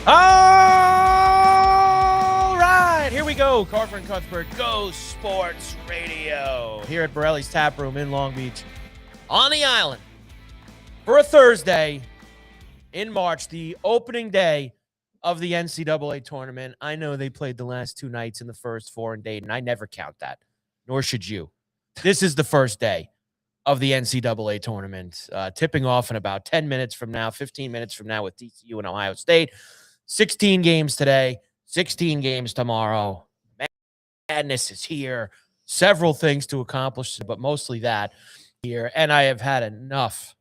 All right, here we go. Carver and Cuthbert, Go Sports Radio. Here at Borrelli's Taproom in Long Beach on the island for a Thursday in March, the opening day of the NCAA tournament. I know they played the last two nights in the first four in Dayton. I never count that, nor should you. This is the first day of the NCAA tournament, tipping off in about 10 minutes from now, 15 minutes from now with TCU and Ohio State. 16 games today, 16 games tomorrow. Madness is here. Several things to accomplish, but mostly that here. And I have had enough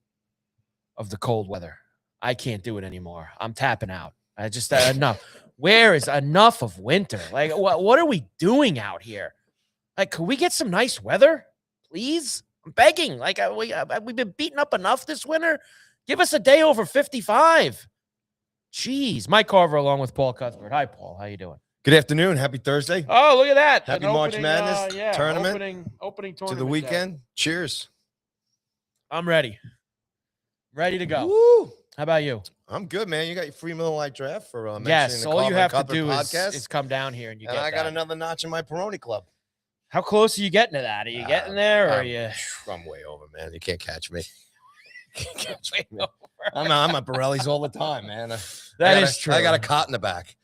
of the cold weather. I can't do it anymore. I'm tapping out. I just enough. Where is enough of winter? Like, what are we doing out here? Like, could we get some nice weather, please? I'm begging. Like, we've been beaten up enough this winter. Give us a day over 55. Jeez. Mike Carver along with Paul Cuthbert. Hi, Paul. How you doing? Good afternoon. Happy Thursday. Oh, look at that. Happy March Madness tournament. Opening tournament. To the weekend. Cheers. I'm ready. Ready to go. Woo. How about you? I'm good, man. You got your free Miller Lite draft for mentioning yes, the all Carver you and have to Cuthbert do podcast. is come down here and you And get I got that. another notch in my Peroni Club. How close are you getting to that? Are you getting there, or are you? I'm way over, man. You can't catch me. Can't catch me. I'm at Borrelli's all the time, man. That is true. I got a cot in the back.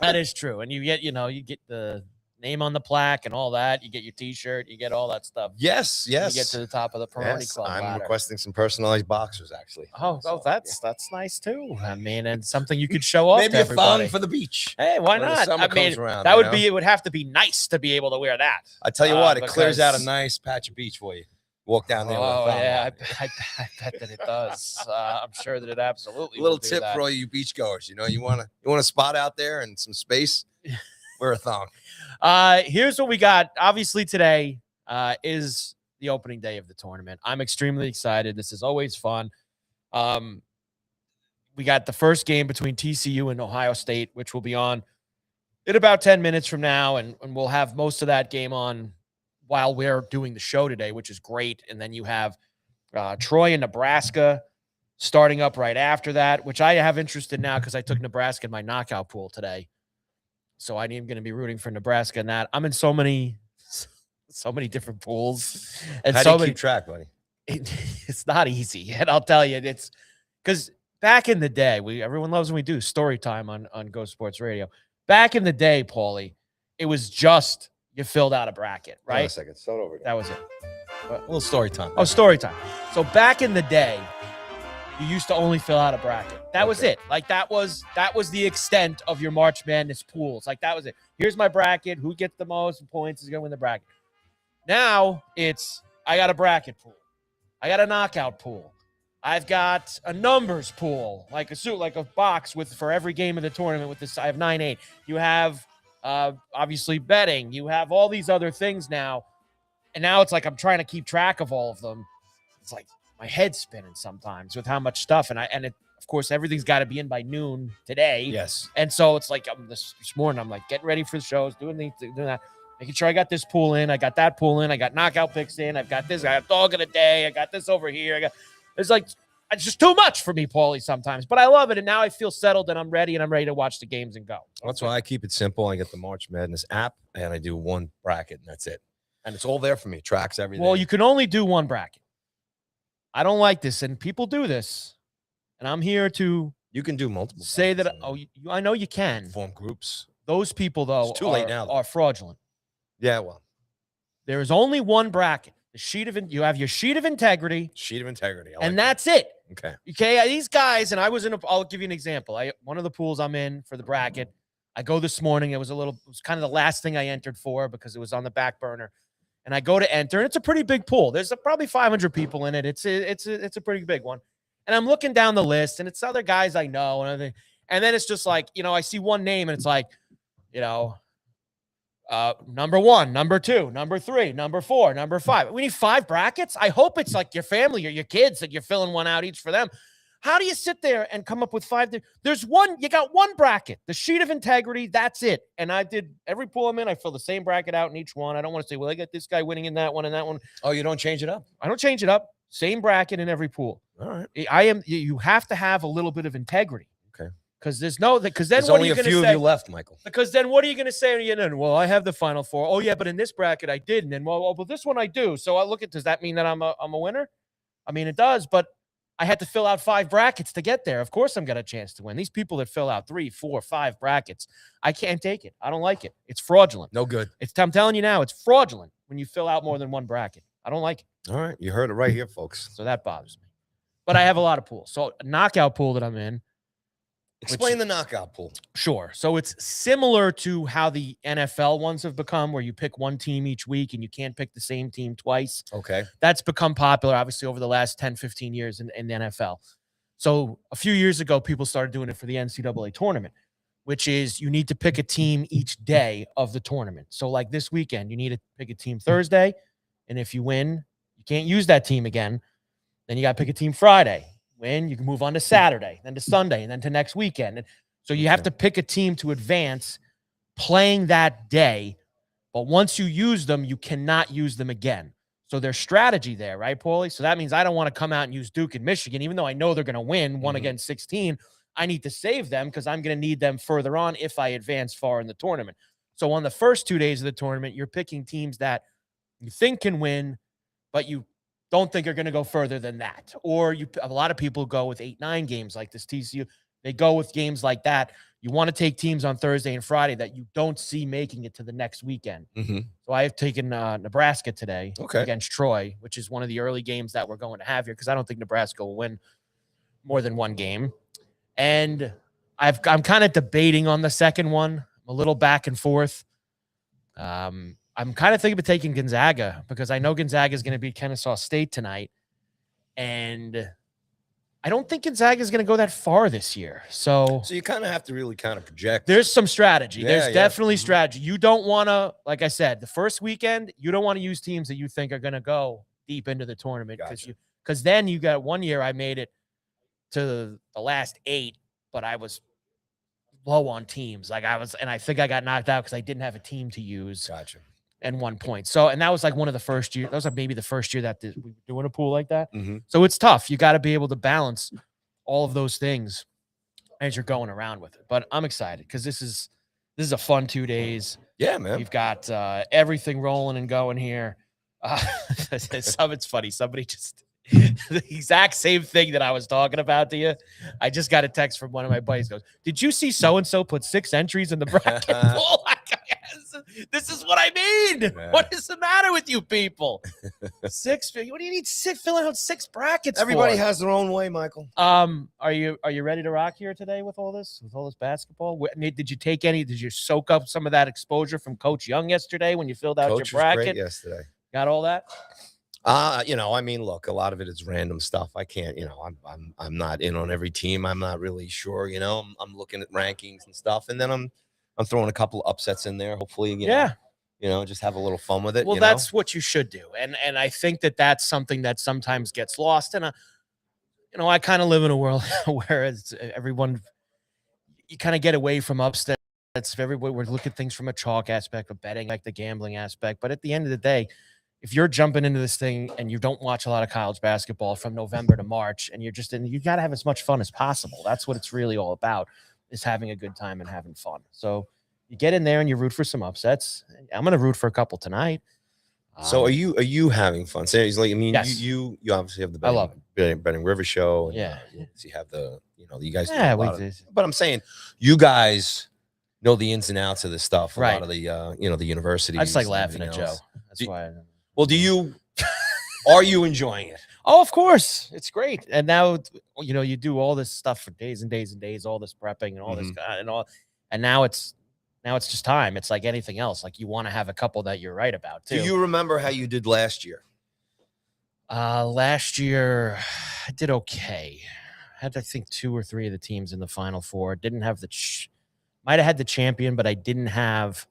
That is true. And you get, you get the name on the plaque and all that. You get your T-shirt. You get all that stuff. Yes. You get to the top of the Peroni Club I'm ladder. requesting some personalized boxers, actually. Oh, that's nice too. I mean, and something you could show off. Maybe to a everybody. thong for the beach. Hey, why when the not? summer I mean, comes around, that would know? be. It would have to be nice to be able to wear that. I tell you what, it clears out a because- nice patch of beach for you. Walk down there. Oh with a thong yeah, on. I bet that it does. I'm sure that it absolutely. A little will do tip that. for all you beachgoers. You want a spot out there and some space. Wear a thong. Here's what we got. Obviously, today is the opening day of the tournament. I'm extremely excited. This is always fun. We got the first game between TCU and Ohio State, which will be on in about 10 minutes from now, and we'll have most of that game on while we're doing the show today, which is great. And then you have Troy and Nebraska starting up right after that, which I have interest in now because I took Nebraska in my knockout pool today. So I am going to be rooting for Nebraska in that. I'm in so many different pools. And How so do you many, keep track, buddy? it's not easy. And I'll tell you, it's because back in the day, everyone loves when we do story time on Go Sports Radio. Back in the day, Paulie, it was just you filled out a bracket, right? Hold on a second. Start over again. That was it. A little story time. Oh, story time. So back in the day, you used to only fill out a bracket. That was it. Like that was the extent of your March Madness pools. Like that was it. Here's my bracket. Who gets the most points is going to win the bracket. Now it's I got a bracket pool. I got a knockout pool. I've got a numbers pool, like a box for every game of the tournament with this. I have 9-8. You have obviously betting. You have all these other things now. And now it's like I'm trying to keep track of all of them. It's like my head's spinning sometimes with how much stuff. Of course, everything's got to be in by noon today. Yes. And so it's like this morning, I'm like getting ready for the shows, doing that, making sure I got this pool in. I got that pool in. I got knockout picks in. I've got this. I got dog of the day. I got this over here. It's just too much for me, Paulie, sometimes. But I love it. And now I feel settled and I'm ready to watch the games and go. That's why I keep it simple. I get the March Madness app and I do one bracket and that's it. And it's all there for me. Tracks everything. Well, you can only do one bracket. I don't like this. And people do this. And I'm here to you can do multiple. say that. brackets. I know you can. Form groups. Those people, though, It's too late now, though. are fraudulent. Yeah, well. There is only one bracket. You have your sheet of integrity. Sheet of integrity. And that's it. Okay. Okay. These guys, and I'll give you an example. One of the pools I'm in for the bracket, I go this morning. It was kind of the last thing I entered for because it was on the back burner. And I go to enter, and it's a pretty big pool. There's probably 500 people in it. It's a pretty big one. And I'm looking down the list, and it's other guys I know. And then it's just like, I see one name, and it's like, number 1, number 2, number 3, number 4, number 5. We need 5 brackets. I hope it's like your family or your kids that you're filling one out each for them. How do you sit there and come up with 5? There's one, you got one bracket, the sheet of integrity. That's it. And I did every pool I'm in. I fill the same bracket out in each one. I don't want to say, well, I got this guy winning in that one and that one. Oh, you don't change it up? I don't change it up. Same bracket in every pool. All right. You have to have a little bit of integrity. Okay. Because there's no, because then There's what are only you a going to few of say? you left, Michael. Because then what are you going to say? Well, I have the Final Four. Oh yeah, but in this bracket I didn't. And well, this one I do. So I look at, does that mean that I'm a winner? I mean, it does, but I had to fill out 5 brackets to get there. Of course I'm got a chance to win. These people that fill out 3, 4, 5 brackets, I can't take it. I don't like it. It's fraudulent. No good. I'm telling you now, it's fraudulent when you fill out more than one bracket. I don't like it. All right. You heard it right here, folks. So that bothers me. But I have a lot of pools. So a knockout pool that I'm in. Explain the knockout pool. Sure. So it's similar to how the NFL ones have become, where you pick one team each week and you can't pick the same team twice. Okay. That's become popular, obviously, over the last 10, 15 years in the NFL. So a few years ago, people started doing it for the NCAA tournament, which is you need to pick a team each day of the tournament. So like this weekend, you need to pick a team Thursday. And if you win, you can't use that team again. Then you got to pick a team Friday. Win, you can move on to Saturday, then to Sunday, and then to next weekend. And so you have to pick a team to advance playing that day. But once you use them, you cannot use them again. So there's strategy there, right, Paulie? So that means I don't want to come out and use Duke and Michigan, even though I know they're going to win 1 against 16. I need to save them because I'm going to need them further on if I advance far in the tournament. So on the first 2 days of the tournament, you're picking teams that you think can win, but you don't think are going to go further than that. Or a lot of people go with 8-9 games like this TCU. They go with games like that. You want to take teams on Thursday and Friday that you don't see making it to the next weekend. So I have taken Nebraska today against Troy, which is one of the early games that we're going to have here because I don't think Nebraska will win more than one game. And I'm kind of debating on the second one. I'm a little back and forth. I'm kind of thinking of taking Gonzaga because I know Gonzaga is going to beat Kennesaw State tonight. And I don't think Gonzaga is going to go that far this year. So you kind of have to really kind of project. There's some strategy. Yeah, There's definitely strategy. You don't want to, like I said, the first weekend, you don't want to use teams that you think are going to go deep into the tournament. Because then you got 1 year I made it to the last 8, but I was low on teams. And I think I got knocked out because I didn't have a team to use. Gotcha. And 1 point. So, and that was like one of the first years. That was like maybe the first year that we were doing a pool like that. So it's tough. You got to be able to balance all of those things as you're going around with it. But I'm excited because this is a fun 2 days. Yeah, man. We've got everything rolling and going here. It's funny. Somebody just the exact same thing that I was talking about to you. I just got a text from one of my buddies. Goes, did you see so and so put 6 entries in the bracket pool? This is what I mean. Yeah. What is the matter with you people? 6. What do you need 6 filling out 6 brackets? Everybody has their own way, Michael. Are you ready to rock here today with all this basketball? Did you take any? Did you soak up some of that exposure from Coach Young yesterday when you filled out your bracket? Was great yesterday. Got all that? I mean, look, a lot of it is random stuff. I can't, I'm not in on every team. I'm not really sure, I'm looking at rankings and stuff, and then I'm throwing a couple upsets in there. Hopefully, just have a little fun with it. Well, that's what you should do. And I think that that's something that sometimes gets lost. And, I kind of live in a world where everyone, you kind of get away from upsets. Everybody, we're looking at things from a chalk aspect of betting, like the gambling aspect. But at the end of the day, if you're jumping into this thing and you don't watch a lot of college basketball from November to March, and you got to have as much fun as possible. That's what it's really all about, is having a good time and having fun. So you get in there and you root for some upsets. I'm going to root for a couple tonight. So are you having fun? So it's like, I mean, yes. you obviously have the betting River show. And, yeah. So you have you guys. Yeah, but I'm saying you guys know the ins and outs of this stuff. Right. A lot of the, the universities. I just like laughing at Joe. That's why. Are you enjoying it? Oh, of course. It's great. And now, you do all this stuff for days and days and days, all this prepping and all this and all. And now it's just time. It's like anything else. Like you want to have a couple that you're right about too. Do you remember how you did last year? Last year I did okay. I had, I think, 2 or 3 of the teams in the Final Four. Didn't have might have had the champion, but I didn't have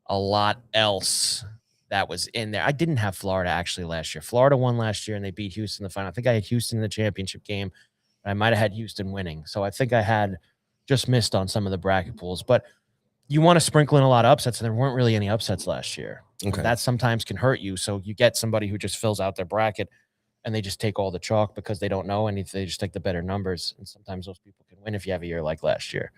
a lot else that was in there. I didn't have Florida actually last year. Florida won last year and they beat Houston in the final. I think I had Houston in the championship game. I might have had Houston winning. So I think I had just missed on some of the bracket pools. But you want to sprinkle in a lot of upsets, and there weren't really any upsets last year. Okay. That sometimes can hurt you. So you get somebody who just fills out their bracket and they just take all the chalk because they don't know anything. They just take the better numbers. And sometimes those people can win. win if you have a year like last year.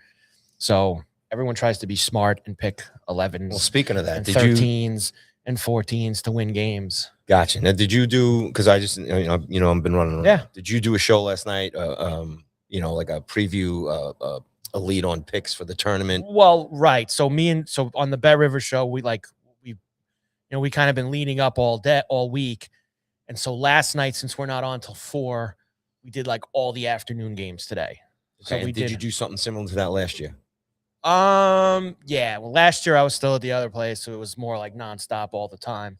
So everyone tries to be smart and pick 11s. Well, speaking of that, and did 13s and 14s to win games. Gotcha. Now, did you do? Because I just, I've been running around. Yeah. Did you do a show last night? Like a preview, a lead on picks for the tournament. Well, right. So on the Bet River show, we kind of been leading up all week, and so last night, since we're not on till 4, we did like all the afternoon games today. Okay. So did you do something similar to that last year? Yeah. Well, last year I was still at the other place, so it was more like nonstop all the time.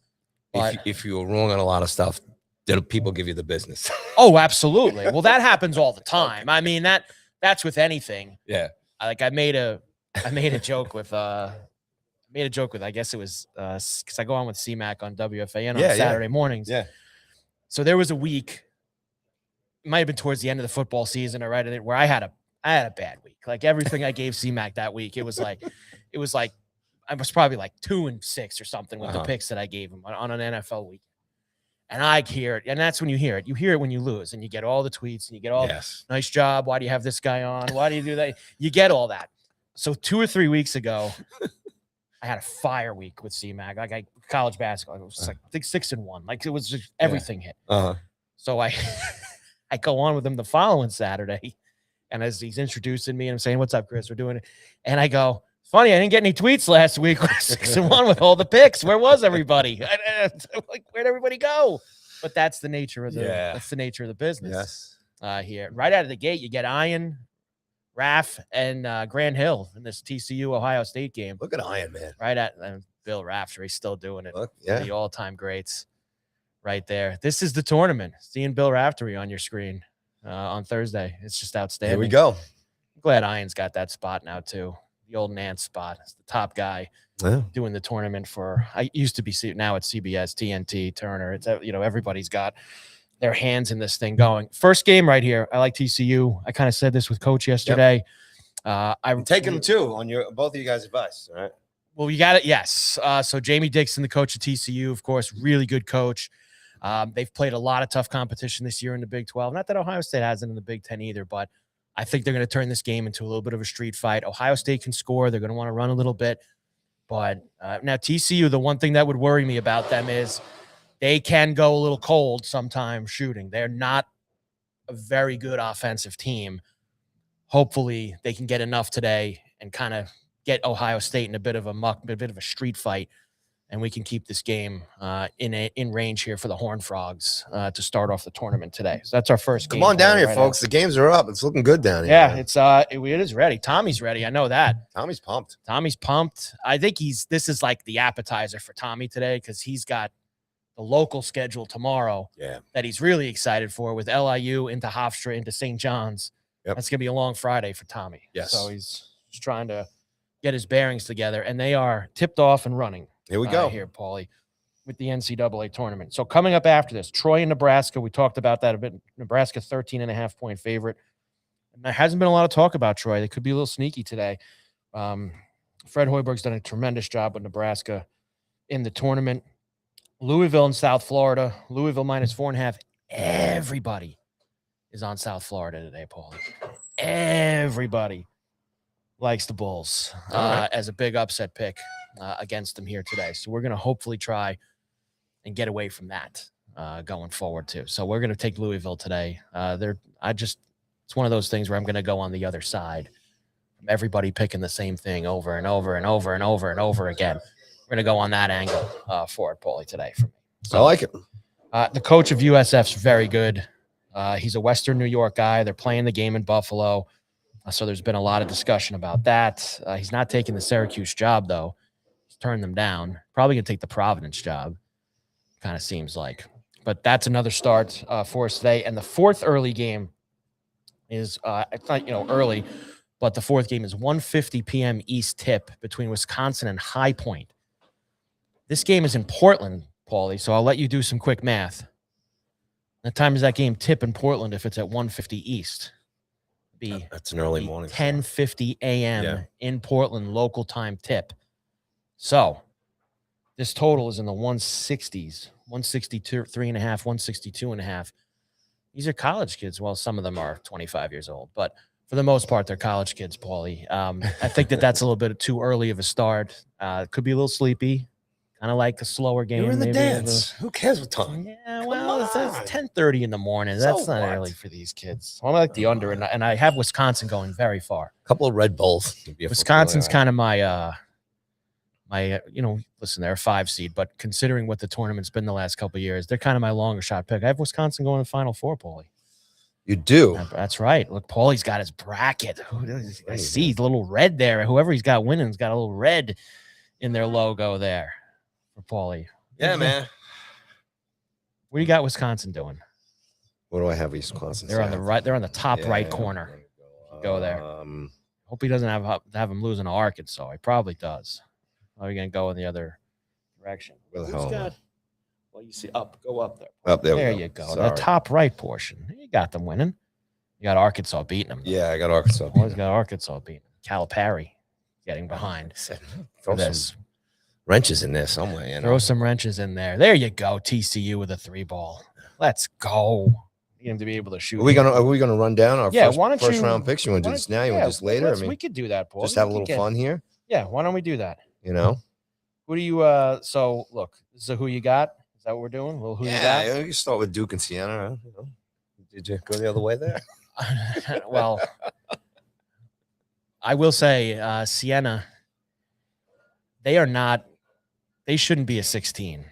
But If you were wrong on a lot of stuff, did people give you the business? Oh, absolutely. Well, that happens all the time. I mean, that's with anything. Yeah. I made a joke with I guess it was because I go on with CMAC on WFAN on Saturday mornings. Yeah. So there was a week, it might have been towards the end of the football season, or right at it, where I had a bad week. Like everything I gave CMAC that week, it was like I was probably like 2-6 or something with the picks that I gave him on an NFL week. And I hear it, and that's when you hear it. You hear it when you lose, and you get all the tweets, and you get all, nice job. Why do you have this guy on? Why do you do that? You get all that. So 2 or 3 weeks ago, I had a fire week with CMAC, like college basketball. It was just like, I think 6-1. Like it was just everything hit. So I go on with him the following Saturday, and as he's introducing me, and I'm saying, "What's up, Chris? We're doing it," and I go, "Funny, I didn't get any tweets last week. 6-1 with all the picks. Where was everybody? Like, where'd everybody go?" But that's the nature of the business. Yes. Here, right out of the gate, you get Ian, Raff, and Grant Hill in this TCU Ohio State game. Look at Ian, man. Right at Bill Rafter, he's still doing it. Look, yeah. The all-time greats, right there. This is the tournament. Seeing Bill Raftery on your screen on Thursday, it's just outstanding. Here we go. I'm glad Ian's got that spot now too. The old Nance spot. It's the top guy doing the tournament for. I used to be now it's CBS, TNT, Turner. It's everybody's got their hands in this thing going. First game right here. I like TCU. I kind of said this with Coach yesterday. I'm taking them too on both of you guys' advice. All right. Well, you got it. Yes. So Jamie Dixon, the coach of TCU, of course, really good coach. They've played a lot of tough competition this year in the Big 12. Not that Ohio State hasn't in the Big 10 either, but I think they're going to turn this game into a little bit of a street fight. Ohio State can score. They're going to want to run a little bit. But now TCU, the one thing that would worry me about them is they can go a little cold sometimes shooting. They're not a very good offensive team. Hopefully they can get enough today and kind of get Ohio State in a bit of a street fight, and we can keep this game in range here for the Horned Frogs to start off the tournament today. So that's our first game. Come on down here, folks. The games are up. It's looking good down here. Yeah, it is ready. Tommy's ready. I know that. Tommy's pumped. I think this is like the appetizer for Tommy today because he's got the local schedule tomorrow that he's really excited for with LIU into Hofstra into St. John's. Yep. That's going to be a long Friday for Tommy. Yes. So he's just trying to get his bearings together, and they are tipped off and running. Here we go. Here, Paulie, with the NCAA tournament. So coming up after this, Troy and Nebraska. We talked about that a bit. Nebraska 13.5-point favorite. And there hasn't been a lot of talk about Troy. They could be a little sneaky today. Fred Hoiberg's done a tremendous job with Nebraska in the tournament. Louisville and South Florida. Louisville -4.5. Everybody is on South Florida today, Paulie. Everybody likes the Bulls as a big upset pick against them here today. So we're going to hopefully try and get away from that going forward too. So we're going to take Louisville today. It's one of those things where I'm going to go on the other side. Everybody picking the same thing over and over and over and over and over again. We're going to go on that angle for it, Paulie, today for me. So, I like it. The coach of USF's very good. He's a Western New York guy. They're playing the game in Buffalo. So there's been a lot of discussion about that. He's not taking the Syracuse job, though. He's turned them down. Probably going to take the Providence job, kind of seems like. But that's another start for us today. And the fourth early game is it's not early, but the fourth game is 1:50 p.m. East tip between Wisconsin and High Point. This game is in Portland, Paulie, so I'll let you do some quick math. What time does that game tip in Portland if it's at 1:50 East? That's an early morning. 10:50 a.m. in Portland, local time tip. So this total is in the 160s, 162.5, 162.5. These are college kids. Well, some of them are 25 years old, but For the most part, they're college kids, Paulie. I think that's a little bit too early of a start. It could be a little sleepy, kind of like a slower game. You're in the maybe dance. Who cares what time? Yeah, Come well, it's on. 10:30 in the morning. So That's not what? early for these kids. I like the under, and I have Wisconsin going very far. A couple of Red Bulls. Wisconsin's kind of my listen, they're a 5 seed, but considering what the tournament's been the last couple of years, they're kind of my longer shot pick. I have Wisconsin going to the Final Four, Paulie. You do. That's right. Look, Paulie's got his bracket. I see the little red there. Whoever he's got winning's got a little red in their logo there for Paulie. Yeah, man. What do you got Wisconsin doing? What do I have Wisconsin? They're on the right. They're on the top right corner. Go there. Hope he doesn't have him losing to Arkansas. He probably does. Are you going to go in the other direction? Where the hell? Well, you see go up there. Up there. There you go. The top right portion. You got them winning. You got Arkansas beating them. Yeah, I got Arkansas. Always got Arkansas beating them. Calipari getting behind. Throw some wrenches in there somewhere. Throw some wrenches in there. There you go. TCU with a 3-ball. Let's go. You have to be able to shoot. Are we gonna run down our first round picks? You want to do this now? You want to do this later? We could do that, Paul. Just have a little fun here. Yeah, why don't we do that? You know. Who do you so look, this is who you got? Is that what we're doing? Well, who you got? Yeah, you start with Duke and Siena. Did you go the other way there? Well, I will say Siena, they shouldn't be a 16.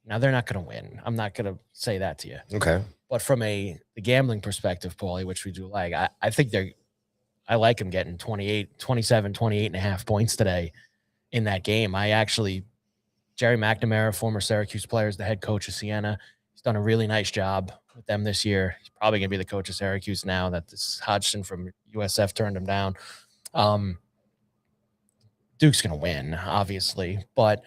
Now they're not going to win. I'm not going to say that to you. Okay. But from the gambling perspective, Paulie, which we do like, I think I like them getting 27, 28 and a half points today in that game. Jerry McNamara, former Syracuse player, is the head coach of Siena. He's done a really nice job with them this year. He's probably going to be the coach of Syracuse now that this Hodgson from USF turned him down. Duke's going to win, obviously, but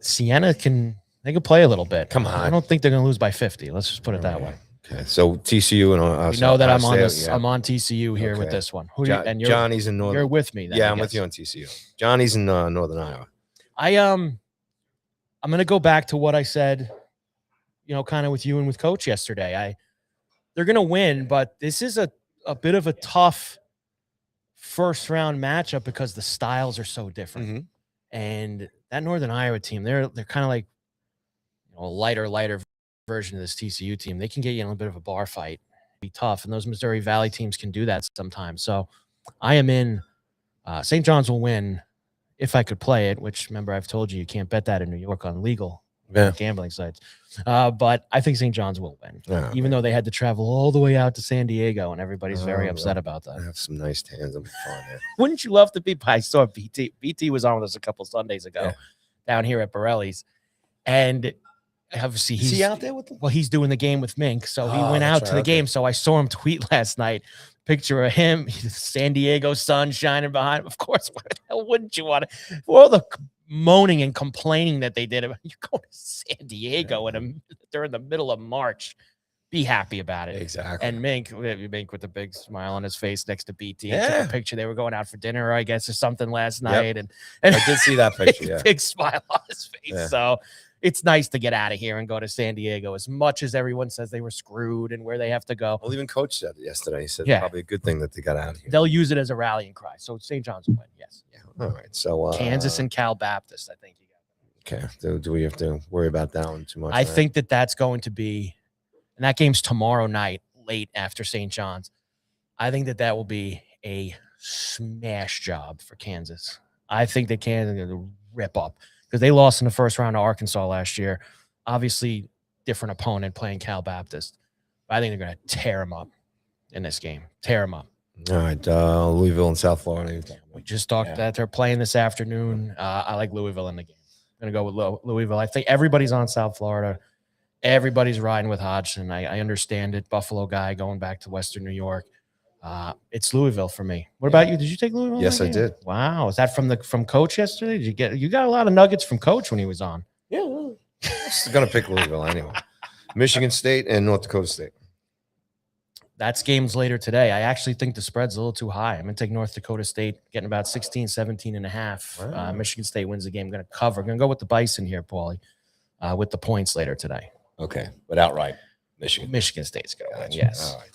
Siena can play a little bit. Come on. I don't think they're going to lose by 50. Let's just put it that way. Okay. So TCU and you know that I'm on this. Yeah. I'm on TCU here with this one. Johnny's in Northern. You're with me. Then, yeah, I'm with you on TCU. Johnny's in Northern Iowa. I'm going to go back to what I said, kind of with you and with Coach yesterday. They're going to win, but this is a bit of a tough first round matchup because the styles are so different. Mm-hmm. And that Northern Iowa team, they're kind of like a lighter version of this TCU team. They can get you in a bit of a bar fight. Be tough, and those Missouri Valley teams can do that sometimes. So I am in. St. John's will win if I could play it, which, remember, I've told you can't bet that in New York on legal gambling sites. But I think St. John's will win, even though they had to travel all the way out to San Diego, and everybody's very upset about that. I have some nice tans. I'm fun. Wouldn't you love to be? I saw BT. BT was on with us a couple Sundays ago down here at Borrelli's, and obviously is he out there with them? Well, he's doing the game with Mink, so he went out to the game. So I saw him tweet last night, picture of him, San Diego sun shining behind him. Of course, what the hell wouldn't you want to? All the moaning and complaining that they did about you going to San Diego during the middle of March. Be happy about it. Exactly. And Mink with a big smile on his face next to BT. Yeah. Took a picture. They were going out for dinner, I guess, or something last night. And I did see that picture. Yeah. Big smile on his face. Yeah. So it's nice to get out of here and go to San Diego, as much as everyone says they were screwed and where they have to go. Well, even Coach said it yesterday. He said probably a good thing that they got out of here. They'll use it as a rallying cry. So St. John's will win. Yes. Yeah. All right. So Kansas and Cal Baptist, I think you got. Okay. Do we have to worry about that one too much? I think that's going to be, and that game's tomorrow night, late after St. John's. I think that will be a smash job for Kansas. I think that Kansas is going to rip up, because they lost in the first round to Arkansas last year. Obviously, different opponent playing Cal Baptist. But I think they're going to tear them up in this game. Tear them up. All right. Louisville and South Florida. We just talked that they're playing this afternoon. I like Louisville in the game. I'm going to go with Louisville. I think everybody's on South Florida. Everybody's riding with Hodgson. I understand it. Buffalo guy going back to Western New York. It's Louisville for me. What about you? Did you take Louisville? Yes, I did. Wow. Is that from Coach yesterday? You got a lot of nuggets from Coach when he was on? Yeah. I'm just going to pick Louisville anyway. Michigan State and North Dakota State. That's games later today. I actually think the spread's a little too high. I'm going to take North Dakota State, getting about 16, 17 and a half. Wow. Michigan State wins the game. I'm going to cover. I'm going to go with the Bison here, Paulie, with the points later today. Okay. But outright, Michigan State's going to win, yes. All right.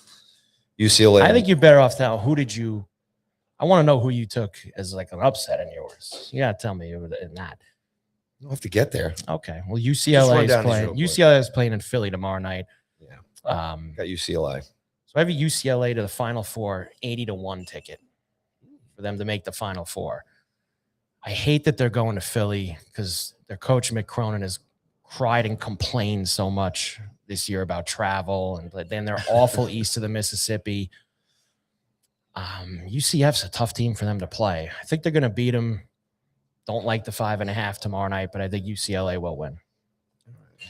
UCLA. I think you're better off now. I want to know who you took as like an upset in yours. You got to tell me in that. I'll have to get there. Okay. Well, UCLA is playing. UCLA is playing in Philly tomorrow night. Yeah. Got UCLA. So I have a UCLA to the Final Four, 80-1 ticket for them to make the Final Four. I hate that they're going to Philly because their coach Mick Cronin has cried and complained so much this year about travel, and then they're awful east of the Mississippi. UCF's a tough team for them to play. I think they're going to beat them. Don't like the 5.5 tomorrow night, but I think UCLA will win.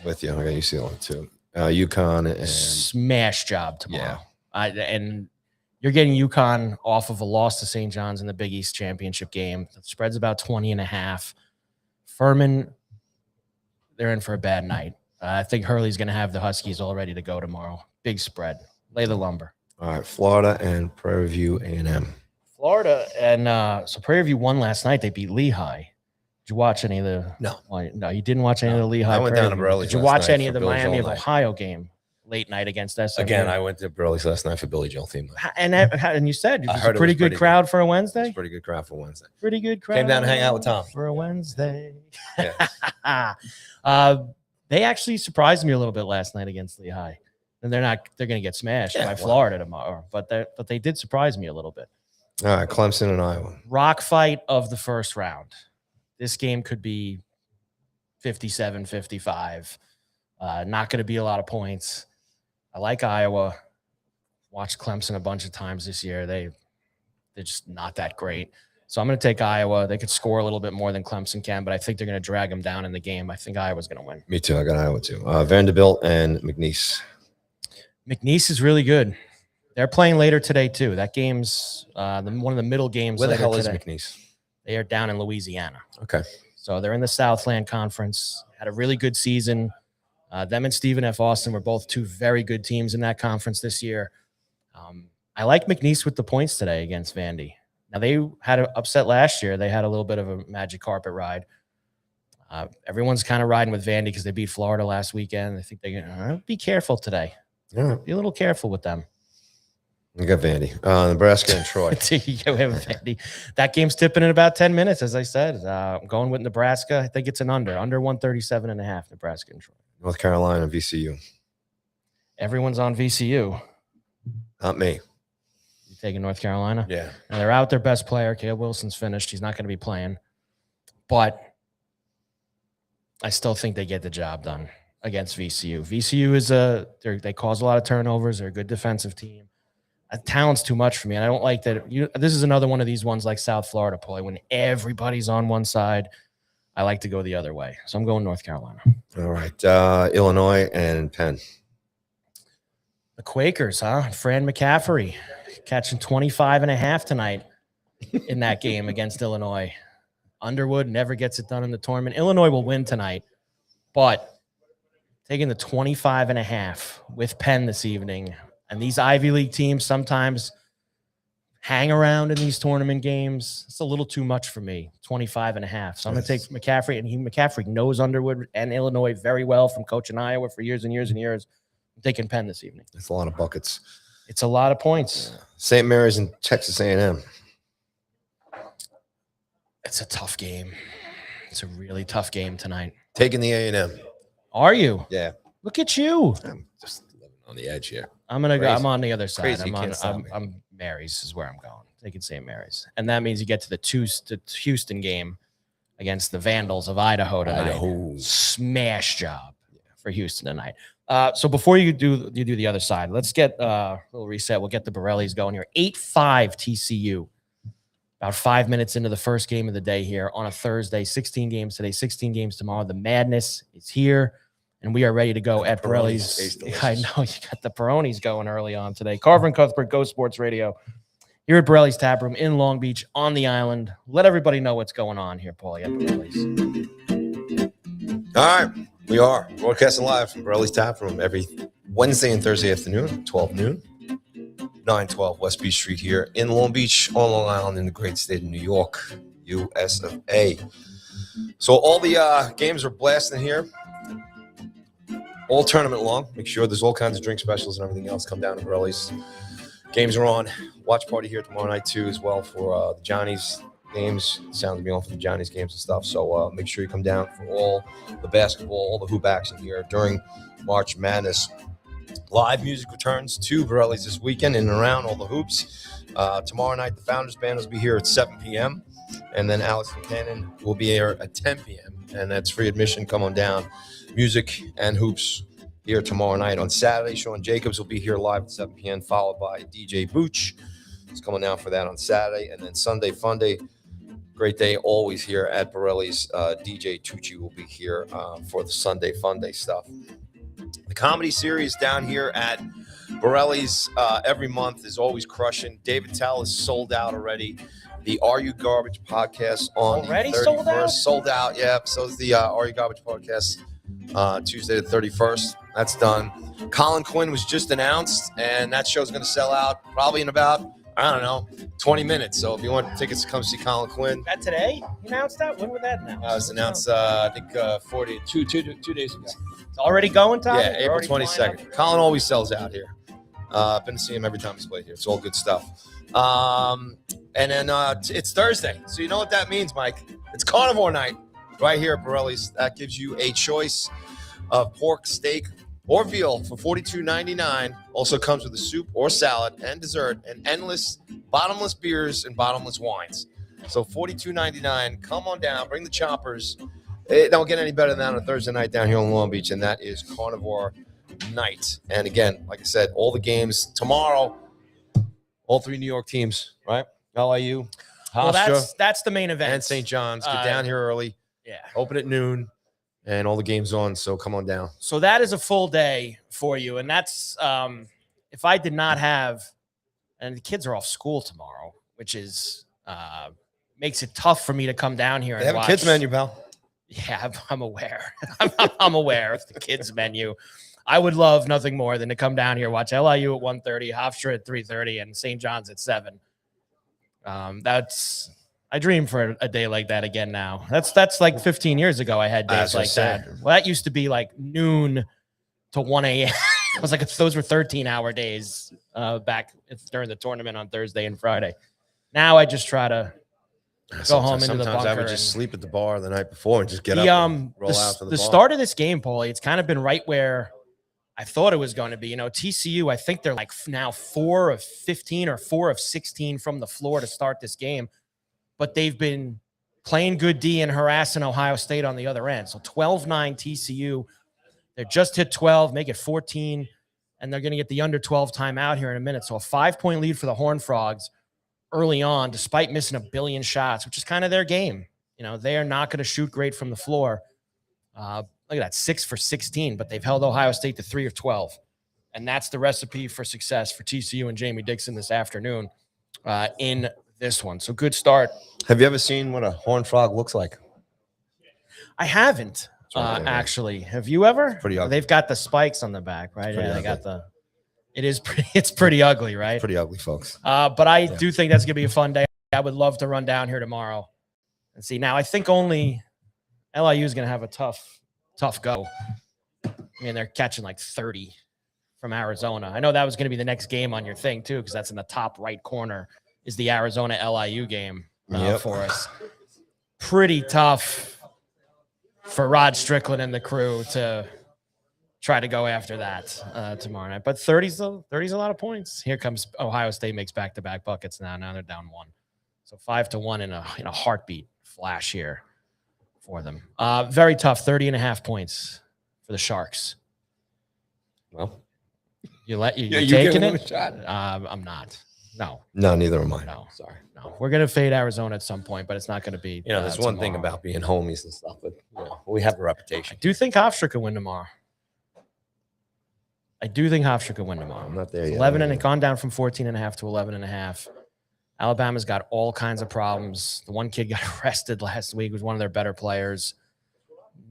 With you, I got UCLA too. UConn and smash job tomorrow. Yeah. And you're getting UConn off of a loss to St. John's in the Big East championship game. The spread's about 20.5. Furman, they're in for a bad night. I think Hurley's going to have the Huskies all ready to go tomorrow. Big spread. Lay the lumber. All right, Florida and Prairie View A&M. Florida and so Prairie View won last night. They beat Lehigh. Did you watch any of the? No, you didn't watch any of the Lehigh. I went down to Borrelli. Did you watch any of the Miami of Ohio game late night against SMU? Again, I went to Borrelli's last night for Billy Joel theme. And you said it was a pretty good crowd for a Wednesday. Pretty good crowd for Wednesday. Pretty good crowd. Came down to hang out with Tom for a Wednesday. Yeah. They actually surprised me a little bit last night against Lehigh, and they're going to get smashed by Florida tomorrow. But they did surprise me a little bit. All right, Clemson and Iowa. Rock fight of the first round. This game could be 57-55. Not going to be a lot of points. I like Iowa. Watched Clemson a bunch of times this year. They're just not that great. So I'm going to take Iowa. They could score a little bit more than Clemson can, but I think they're going to drag them down in the game. I think Iowa's going to win. Me too. I got Iowa too. Vanderbilt and McNeese. McNeese is really good. They're playing later today too. That game's one of the middle games. Where the hell is McNeese? They are down in Louisiana. Okay. So they're in the Southland Conference. Had a really good season. Them and Stephen F. Austin were both two very good teams in that conference this year. I like McNeese with the points today against Vandy. Now, they had an upset last year. They had a little bit of a magic carpet ride. Everyone's kind of riding with Vandy because they beat Florida last weekend. I think they're going to be careful today. Yeah. Be a little careful with them. You got Vandy. Nebraska and Troy. Vandy. That game's tipping in about 10 minutes, as I said. I'm going with Nebraska. I think it's an under 137.5, Nebraska and Troy. North Carolina, VCU. Everyone's on VCU. Not me. You taking North Carolina? Yeah. And they're out their best player. Caleb Wilson's finished. He's not going to be playing. But I still think they get the job done against VCU. VCU is they cause a lot of turnovers. They're a good defensive team. Talent's too much for me. And I don't like that. This is another one of these ones like South Florida play when everybody's on one side. I like to go the other way. So I'm going North Carolina. All right. Illinois and Penn. The Quakers, huh? Fran McCaffrey catching 25.5 tonight in that game against Illinois. Underwood never gets it done in the tournament. Illinois will win tonight, but taking the 25.5 with Penn this evening. And these Ivy League teams sometimes hang around in these tournament games. It's a little too much for me, 25.5. So I'm going to take McCaffrey, and McCaffrey knows Underwood and Illinois very well from coaching Iowa for years and years and years. I'm taking Penn this evening. That's a lot of buckets. It's a lot of points. Yeah. St. Mary's and Texas A&M. It's a tough game. It's a really tough game tonight. Taking the A&M. Are you? Yeah. Look at you. I'm just living on the edge here. I'm on the other side. Crazy. I'm Mary's is where I'm going. Taking St. Mary's. And that means you get to the Houston game against the Vandals of Idaho tonight. Smash job for Houston tonight. So before you do the other side, let's get a little reset. We'll get the Borrellis going here. 8-5 TCU. About 5 minutes into the first game of the day here on a Thursday. 16 games today, 16 games tomorrow. The madness is here, and we are ready to go at Borrelli's. I know you got the Peronis going early on today. Carver and Cuthbert, Go Sports Radio, here at Borrelli's Taproom in Long Beach on the island. Let everybody know what's going on here, Paulie, at Borrelli's. All right. We are broadcasting live from Borrelli's Taproom every Wednesday and Thursday afternoon, 12 noon. 912 West Beach Street here in Long Beach on Long Island in the great state of New York, US of A. So all the games are blasting here all tournament long. Make sure there's all kinds of drink specials and everything else. Come down to Borrelli's. Games are on. Watch party here tomorrow night too, as well for the Johnny's games. Sounds to be on for the Johnny's games and stuff. So make sure you come down for all the basketball, all the hoop action here during March Madness. Live music returns to Borrelli's this weekend in and around all the hoops. Tomorrow night, the Founders Band will be here at 7 p.m. And then Alex Buchanan will be here at 10 p.m. And that's free admission. Come on down. Music and hoops here tomorrow night. On Saturday, Sean Jacobs will be here live at 7 p.m., followed by DJ Booch. He's coming down for that on Saturday. And then Sunday, Fun Day. Great day always here at Borrelli's. DJ Tucci will be here for the Sunday Fun Day stuff. The comedy series down here at Borrelli's every month is always crushing. David Tell is sold out already. The Are You Garbage podcast on Already the 31st. sold out? Sold out, yeah. So is the Are You Garbage podcast Tuesday the 31st. That's done. Colin Quinn was just announced, and that show's going to sell out probably in about, I don't know, 20 minutes. So if you want tickets to come see Colin Quinn. That today? You announced that? When was that announced? It was announced, I think, 2 days ago. It's already going, Tom? Yeah, April 22nd. Colin always sells out here. I've been to see him every time he's played here. It's all good stuff. And then it's Thursday. So you know what that means, Mike? It's carnivore night right here at Borrelli's. That gives you a choice of pork, steak, or veal for $42.99. Also comes with a soup or salad and dessert and endless bottomless beers and bottomless wines. So $42.99. Come on down. Bring the choppers. It don't get any better than that on a Thursday night down here in Long Beach, and that is carnivore night. And again, like I said, all the games tomorrow, all three New York teams, right? LIU, Well, Hofstra, that's the main event. and St. John's. Get down here early. Yeah. Open at noon, and all the games on. So come on down. So that is a full day for you. And that's if I did not have, and the kids are off school tomorrow, which is makes it tough for me to come down here and They have watch. a kids menu, pal. Yeah, I'm aware. I'm aware of the kids menu. I would love nothing more than to come down here, watch LIU at 1:30, Hofstra at 3:30, and St. John's at 7. I dream for a day like that again now. That's like 15 years ago I had days like that. Well, that used to be like noon to 1 a.m. It was like those were 13-hour days back during the tournament on Thursday and Friday. Now I just try to go home into the bunker. Sometimes I would just sleep at the bar the night before and just get up and roll out to the bar. Start of this game, Paulie, it's kind of been right where I thought it was going to be. You know, TCU, I think they're like now 4 of 15 or 4 of 16 from the floor to start this game. But they've been playing good D and harassing Ohio State on the other end. So 12-9 TCU. They just hit 12, make it 14, and they're going to get the under 12 timeout here in a minute. So a 5-point lead for the Horned Frogs early on, despite missing a billion shots, which is kind of their game. You know, they are not going to shoot great from the floor. Look at that, 6 for 16, but they've held Ohio State to 3 of 12. And that's the recipe for success for TCU and Jamie Dixon this afternoon in this one. So good start. Have you ever seen what a horned frog looks like? I haven't, actually. Have you ever? Pretty ugly. They've got the spikes on the back, right? Yeah, they ugly. got it's pretty ugly, right? Pretty ugly, folks. But I do think that's going to be a fun day. I would love to run down here tomorrow and see. Now, I think only LIU is going to have a tough go. I mean, they're catching like 30 from Arizona. I know that was going to be the next game on your thing, too, because that's in the top right corner is the Arizona LIU game for us. Pretty tough for Rod Strickland and the crew to try to go after that tomorrow night. But 30's a lot of points. Here comes Ohio State, makes back-to-back buckets now. Now they're down 1. So 5-1 in a heartbeat flash here for them. Very tough, 30.5 points for the Sharks. Well, you're taking it? Shot. I'm not. No, neither am I. No, sorry. No, we're going to fade Arizona at some point, but it's not going to be. You know, there's one thing about being homies and stuff, but we have a reputation. I do think Hofstra could win tomorrow. I'm not there yet. 11 and gone down from 14.5 to 11.5. Alabama's got all kinds of problems. The one kid got arrested last week, was one of their better players.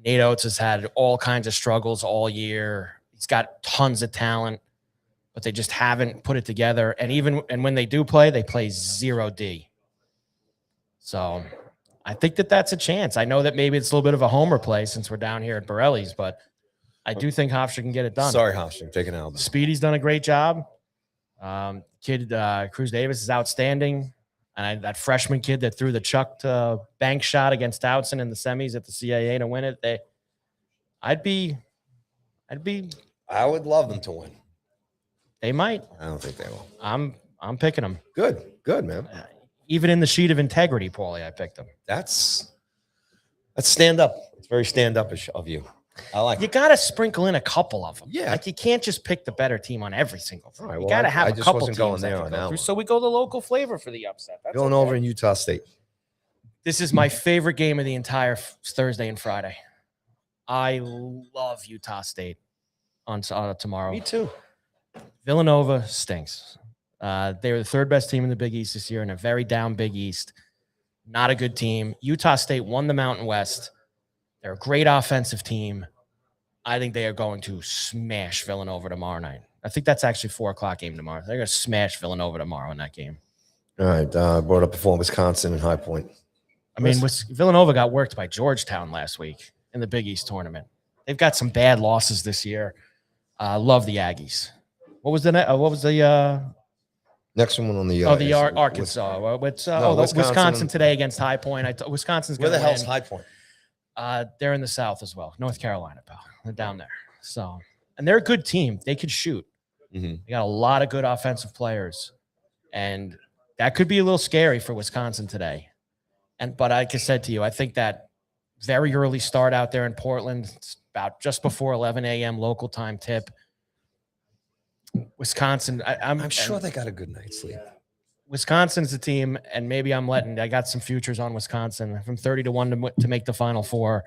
Nate Oates has had all kinds of struggles all year. He's got tons of talent, but they just haven't put it together. And when they do play, they play 0D. So I think that's a chance. I know that maybe it's a little bit of a homer play since we're down here at Borrelli's, but I do think Hofstra can get it done. Sorry, Hofstra, taking out. Speedy's done a great job. Cruz Davis is outstanding. And that freshman kid that threw the chucked bank shot against Dowdson in the semis at the CAA to win it, I would love them to win. They might. I don't think they will. I'm picking them. Good, man. Even in the sheet of integrity, Paulie, I picked them. That's stand up. It's very stand up-ish of you. I like You it. got to sprinkle in a couple of them. Yeah. Like you can't just pick the better team on every single thing. All right, You well, got to I have a just couple wasn't teams going there that on can go that through. one. So we go the local flavor for the upset. That's Going okay. over in Utah State. This is my favorite game of the entire Thursday and Friday. I love Utah State on tomorrow. Me too. Villanova stinks. They were the third best team in the Big East this year in a very down Big East. Not a good team. Utah State won the Mountain West. They're a great offensive team. I think they are going to smash Villanova tomorrow night. I think that's actually 4:00 game tomorrow. They're going to smash Villanova tomorrow in that game. All right. Brought up before Wisconsin and High Point. I mean, Villanova got worked by Georgetown last week in the Big East tournament. They've got some bad losses this year. Love the Aggies. What was the next one on the Arkansas? Wisconsin today against High Point. Wisconsin's going where to the hell's High Point? They're in the South as well. North Carolina, pal. They're down there. So, and they're a good team. They could shoot. Mm-hmm. They got a lot of good offensive players, and that could be a little scary for Wisconsin today. But like I said to you, I think that very early start out there in Portland, it's about just before 11 a.m. local time tip. Wisconsin, I'm sure they got a good night's sleep. Wisconsin's the team, and maybe I got some futures on Wisconsin from 30-1 to make the Final Four.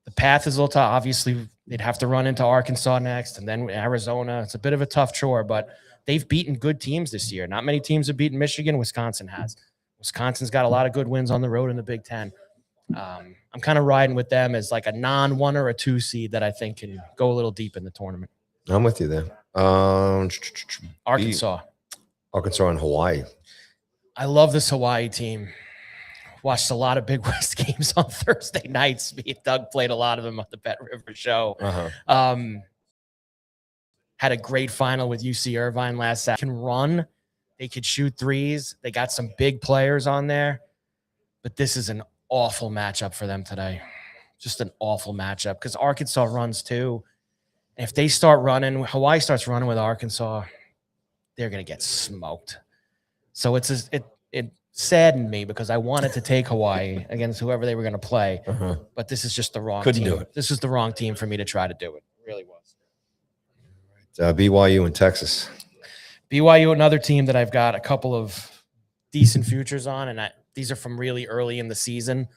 The path is a little tough. Obviously, they'd have to run into Arkansas next, and then Arizona. It's a bit of a tough chore, but they've beaten good teams this year. Not many teams have beaten Michigan. Wisconsin has. Wisconsin's got a lot of good wins on the road in the Big Ten. I'm kind of riding with them as like a non-1 or a 2 seed that I think can go a little deep in the tournament. I'm with you there. Arkansas and Hawaii. I love this Hawaii team. Watched a lot of Big West games on Thursday nights. Me and Doug played a lot of them on the Bet River show. Had a great final with UC Irvine last Saturday. Can run. They could shoot threes. They got some big players on there. But this is an awful matchup for them today. Just an awful matchup because Arkansas runs too. And if they start running, Hawaii starts running with Arkansas, they're going to get smoked. So it saddened me because I wanted to take Hawaii against whoever they were going to play. But this is just the wrong team. Couldn't do it. This is the wrong team for me to try to do it. It really was. BYU and Texas. BYU, another team that I've got a couple of decent futures on, and these are from really early in the season.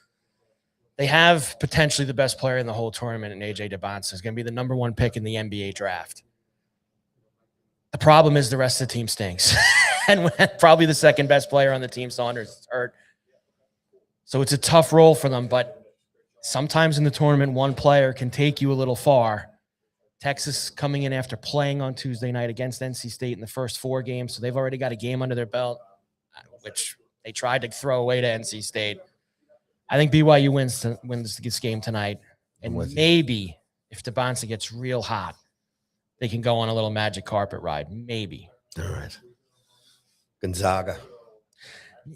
They have potentially the best player in the whole tournament in AJ DeBonsa. He's going to be the number 1 pick in the NBA draft. The problem is the rest of the team stinks. And probably the second best player on the team, Saunders, is hurt. So it's a tough role for them, but sometimes in the tournament, one player can take you a little far. Texas coming in after playing on Tuesday night against NC State in the first 4 games, so they've already got a game under their belt, which they tried to throw away to NC State. I think BYU wins this game tonight, and maybe if DeBonsa gets real hot, they can go on a little magic carpet ride. Maybe. All right. Gonzaga.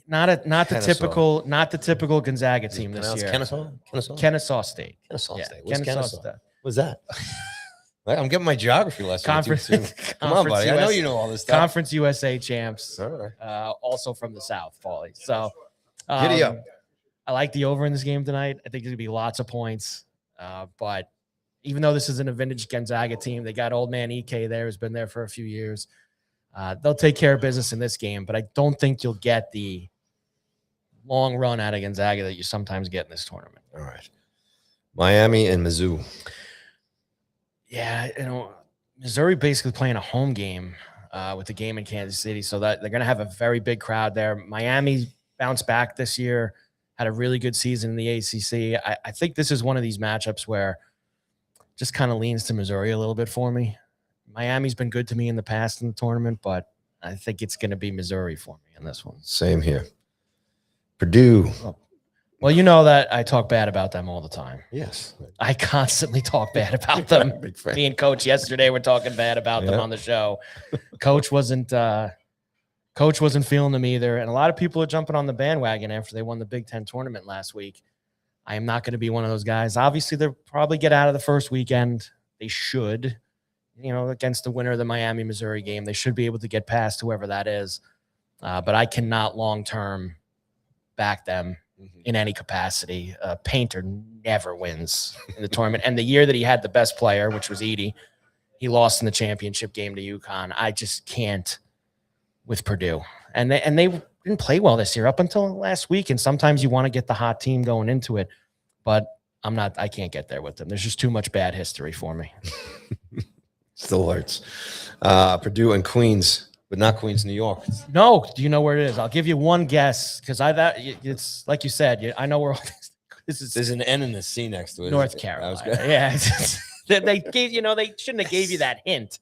Not the typical Gonzaga team this year. Kennesaw State. What's that? I'm getting my geography lesson. Come on, buddy. I know you know all this stuff. Conference USA champs. All right. Also from the South, Paulie. So, giddy up. I like the over in this game tonight. I think there's going to be lots of points. But even though this isn't a vintage Gonzaga team, they got old man EK there who's been there for a few years. They'll take care of business in this game, but I don't think you'll get the long run out of Gonzaga that you sometimes get in this tournament. All right. Miami and Mizzou. Yeah, Missouri basically playing a home game with the game in Kansas City, so that they're going to have a very big crowd there. Miami bounced back this year, had a really good season in the ACC. I think this is one of these matchups where just kind of leans to Missouri a little bit for me. Miami's been good to me in the past in the tournament, but I think it's going to be Missouri for me in this one. Same here. Purdue. Well, you know that I talk bad about them all the time. Yes. I constantly talk bad about them. Big fan. Me and Coach yesterday were talking bad about them on the show. Coach wasn't feeling them either. And a lot of people are jumping on the bandwagon after they won the Big Ten tournament last week. I am not going to be one of those guys. Obviously, they'll probably get out of the first weekend. They should, against the winner of the Miami-Missouri game. They should be able to get past whoever that is. But I cannot long-term back them in any capacity. Painter never wins in the tournament. And the year that he had the best player, which was Edey, he lost in the championship game to UConn. I just can't with Purdue. And they didn't play well this year up until last week. And sometimes you want to get the hot team going into it. But I can't get there with them. There's just too much bad history for me. Still hurts. Purdue and Queens. But not Queens, New York. No, do you know where it is? I'll give you one guess because it's like you said. I know where all this is. There's an N and a C next to it. North Carolina. Yeah, they gave they shouldn't have gave you that hint.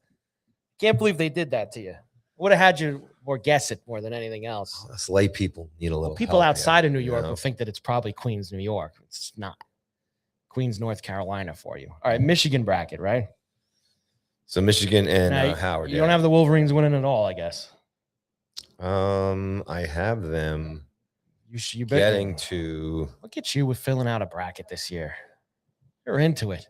Can't believe they did that to you. Would have had you more guess it more than anything else. Us lay people need a little. People help, outside of New York will think that it's probably Queens, New York. It's not. Queens, North Carolina for you. All right, Michigan bracket, right? So Michigan and now, Howard. You don't have the Wolverines winning at all, I guess. I have them you getting to. Look at you with filling out a bracket this year. You're into it.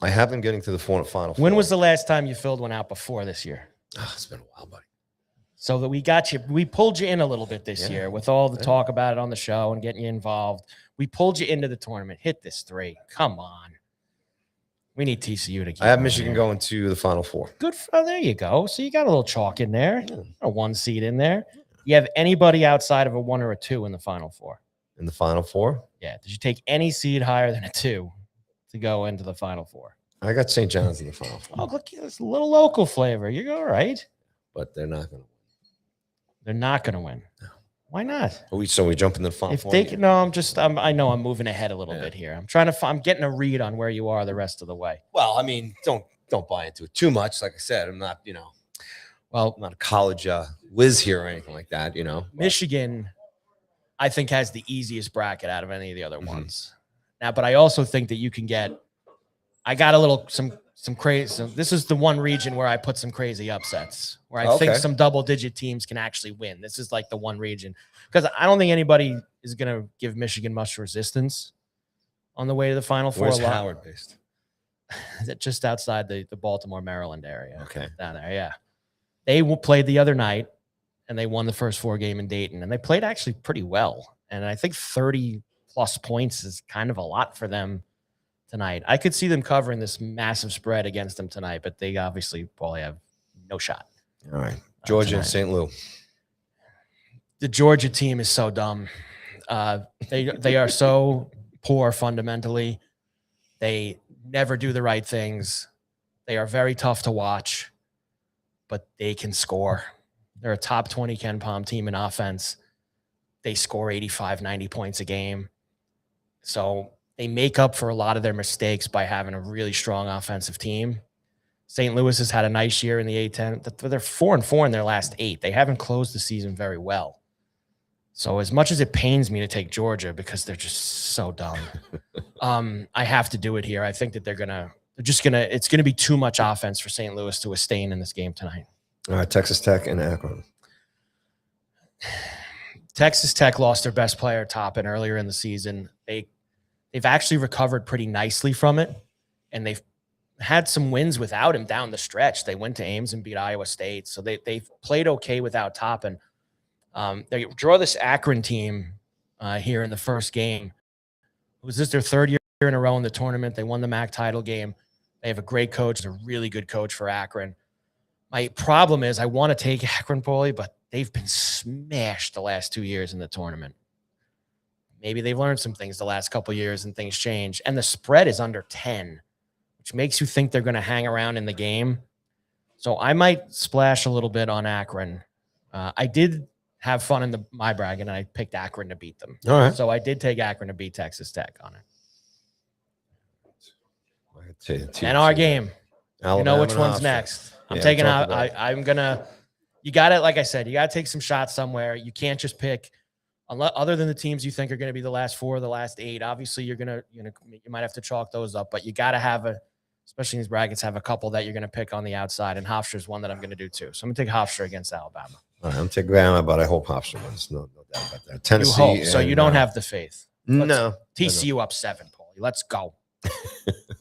I have them getting to the Final Four. When was the last time you filled one out before this year? Oh, it's been a while, buddy. So that we got you. We pulled you in a little bit this year with all the talk about it on the show and getting you involved. We pulled you into the tournament. Hit this 3. Come on. We need TCU to keep. I have Michigan going to the Final Four. Good. There you go. So you got a little chalk in there, a 1 seed in there. You have anybody outside of a 1 or a 2 in the Final Four? In the Final Four? Yeah. Did you take any seed higher than a 2 to go into the Final Four? I got St. John's in the Final Four. Oh, look, it's a little local flavor. You're all right. But they're not going to win. They're not going to win. No. Why not? So we jump into the Final Four? I know I'm moving ahead a little bit here. I'm getting a read on where you are the rest of the way. Well, I mean, don't buy into it too much. Like I said, I'm not, I'm not a college whiz here or anything like that, Michigan, I think, has the easiest bracket out of any of the other ones. Now, but I also think that you can I got a little, some crazy. So this is the one region where I put some crazy upsets, where I think some double-digit teams can actually win. This is like the one region because I don't think anybody is going to give Michigan much resistance on the way to the Final Four. Where's Howard based? Just outside the Baltimore, Maryland area. Okay, down there. Yeah, they played the other night and they won the first 4 game in Dayton, and they played actually pretty well. And I think 30+ points is kind of a lot for them tonight. I could see them covering this massive spread against them tonight, but they obviously probably have no shot. All right. Georgia and St. Louis. The Georgia team is so dumb. They are so poor fundamentally. They never do the right things. They are very tough to watch, but they can score. They're a top 20 Ken Palm team in offense. They score 85, 90 points a game. So they make up for a lot of their mistakes by having a really strong offensive team. St. Louis has had a nice year in the A10. They're 4-4 in their last 8. They haven't closed the season very well. So as much as it pains me to take Georgia because they're just so dumb, I have to do it here. I think that it's going to be too much offense for St. Louis to sustain in this game tonight. All right, Texas Tech and Akron. Texas Tech lost their best player, Toppin, earlier in the season. They've actually recovered pretty nicely from it, and they've had some wins without him down the stretch. They went to Ames and beat Iowa State, so they've played okay without Toppin. They draw this Akron team here in the first game. Was this their 3rd year in a row in the tournament? They won the MAC title game. They have a great coach, a really good coach for Akron. My problem is I want to take Akron, Paulie, but they've been smashed the last 2 years in the tournament. Maybe they've learned some things the last couple of years and things change. And the spread is under 10, which makes you think they're going to hang around in the game. So I might splash a little bit on Akron. I did have fun in my bracket, and I picked Akron to beat them. All right. So I did take Akron to beat Texas Tech on it. And our game. Alabama, you know which one's next. I'm taking out. I'm going to – you got to – like I said, you got to take some shots somewhere. You can't just pick Other than the teams you think are going to be the last 4, the last 8, obviously you might have to chalk those up, but you got to have especially in these brackets, have a couple that you're going to pick on the outside. And Hofstra's one that I'm going to do too. So I'm going to take Hofstra against Alabama. All right, I'm taking Alabama, but I hope Hofstra wins. No doubt about that. Tennessee. You hope. So you don't have the faith. No. TCU up 7, Paulie. Let's go.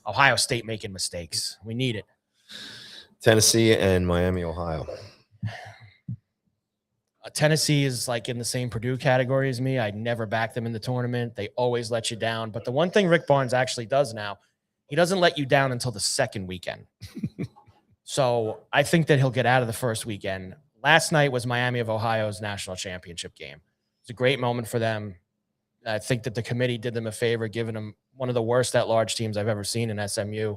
Ohio State making mistakes. We need it. Tennessee and Miami, Ohio. Tennessee is like in the same Purdue category as me. I never back them in the tournament. They always let you down. But the one thing Rick Barnes actually does now, he doesn't let you down until the second weekend. So I think that he'll get out of the first weekend. Last night was Miami of Ohio's national championship game. It's a great moment for them. I think that the committee did them a favor, giving them one of the worst at-large teams I've ever seen in SMU.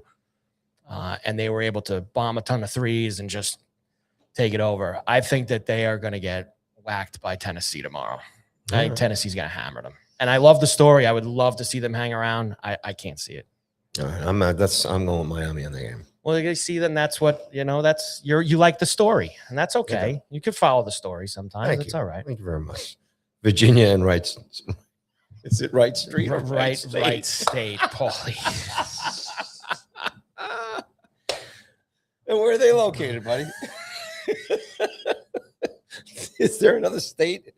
And they were able to bomb a ton of threes and just take it over. I think that they are going to get whacked by Tennessee tomorrow. I think Tennessee's going to hammer them. And I love the story. I would love to see them hang around. I can't see it. All right, I'm going with Miami in the game. Well, you see, then that's what, that's you like the story, and that's okay. Yeah. You can follow the story sometimes. It's all right. Thank you very much. Virginia and Wright. Is it Wright Street? Wright State, Paulie. And where are they located, buddy? Is there another state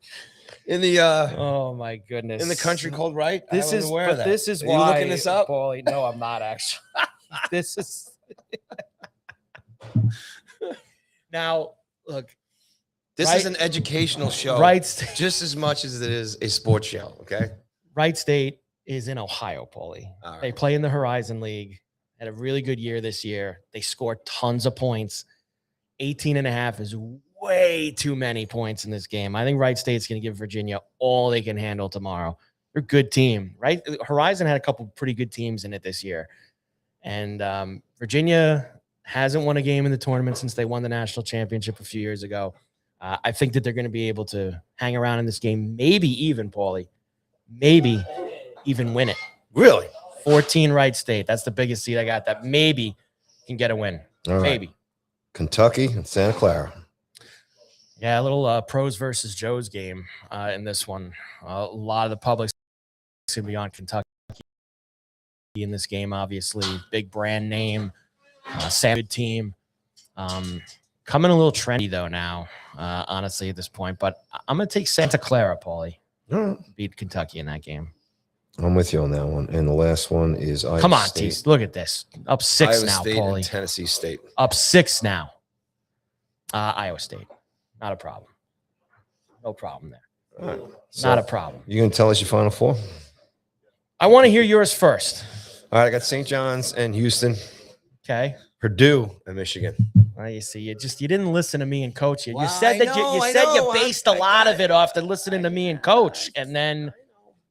in the oh my goodness, in the country called Wright? This is why you looking this up, Paulie. No, I'm not actually. This is now look. This is an educational show, Wright State, just as much as it is a sports show. Okay, Wright State is in Ohio, Paulie. Right. They play in the Horizon League. Had a really good year this year. They scored tons of points. 18.5 is way too many points in this game. I think Wright State's going to give Virginia all they can handle tomorrow. They're a good team, right? Horizon had a couple pretty good teams in it this year. And Virginia hasn't won a game in the tournament since they won the national championship a few years ago. I think that they're going to be able to hang around in this game, maybe even, Paulie, maybe even win it. Really? 14 Wright State. That's the biggest seed I got that maybe can get a win. All maybe. Right. Kentucky and Santa Clara. Yeah, a little pros versus Joes game in this one. A lot of the public's going to be on Kentucky in this game, obviously. Big brand name, good team. Coming a little trendy, though, now, honestly, at this point. But I'm going to take Santa Clara, Paulie. Beat Kentucky in that game. I'm with you on that one. And the last one is Iowa Come on, State. Tease. Look at this. Up 6 Iowa now, State Paulie. and Tennessee State. Up 6 now. Iowa State. Not a problem. No problem there. All right. So not a problem. You going to tell us your Final Four? I want to hear yours first. All right. I got St. John's and Houston. Okay. Purdue and Michigan. Well, you see, you didn't listen to me and coach. You Well, said that you based a lot of it off the listening to me and coach, and then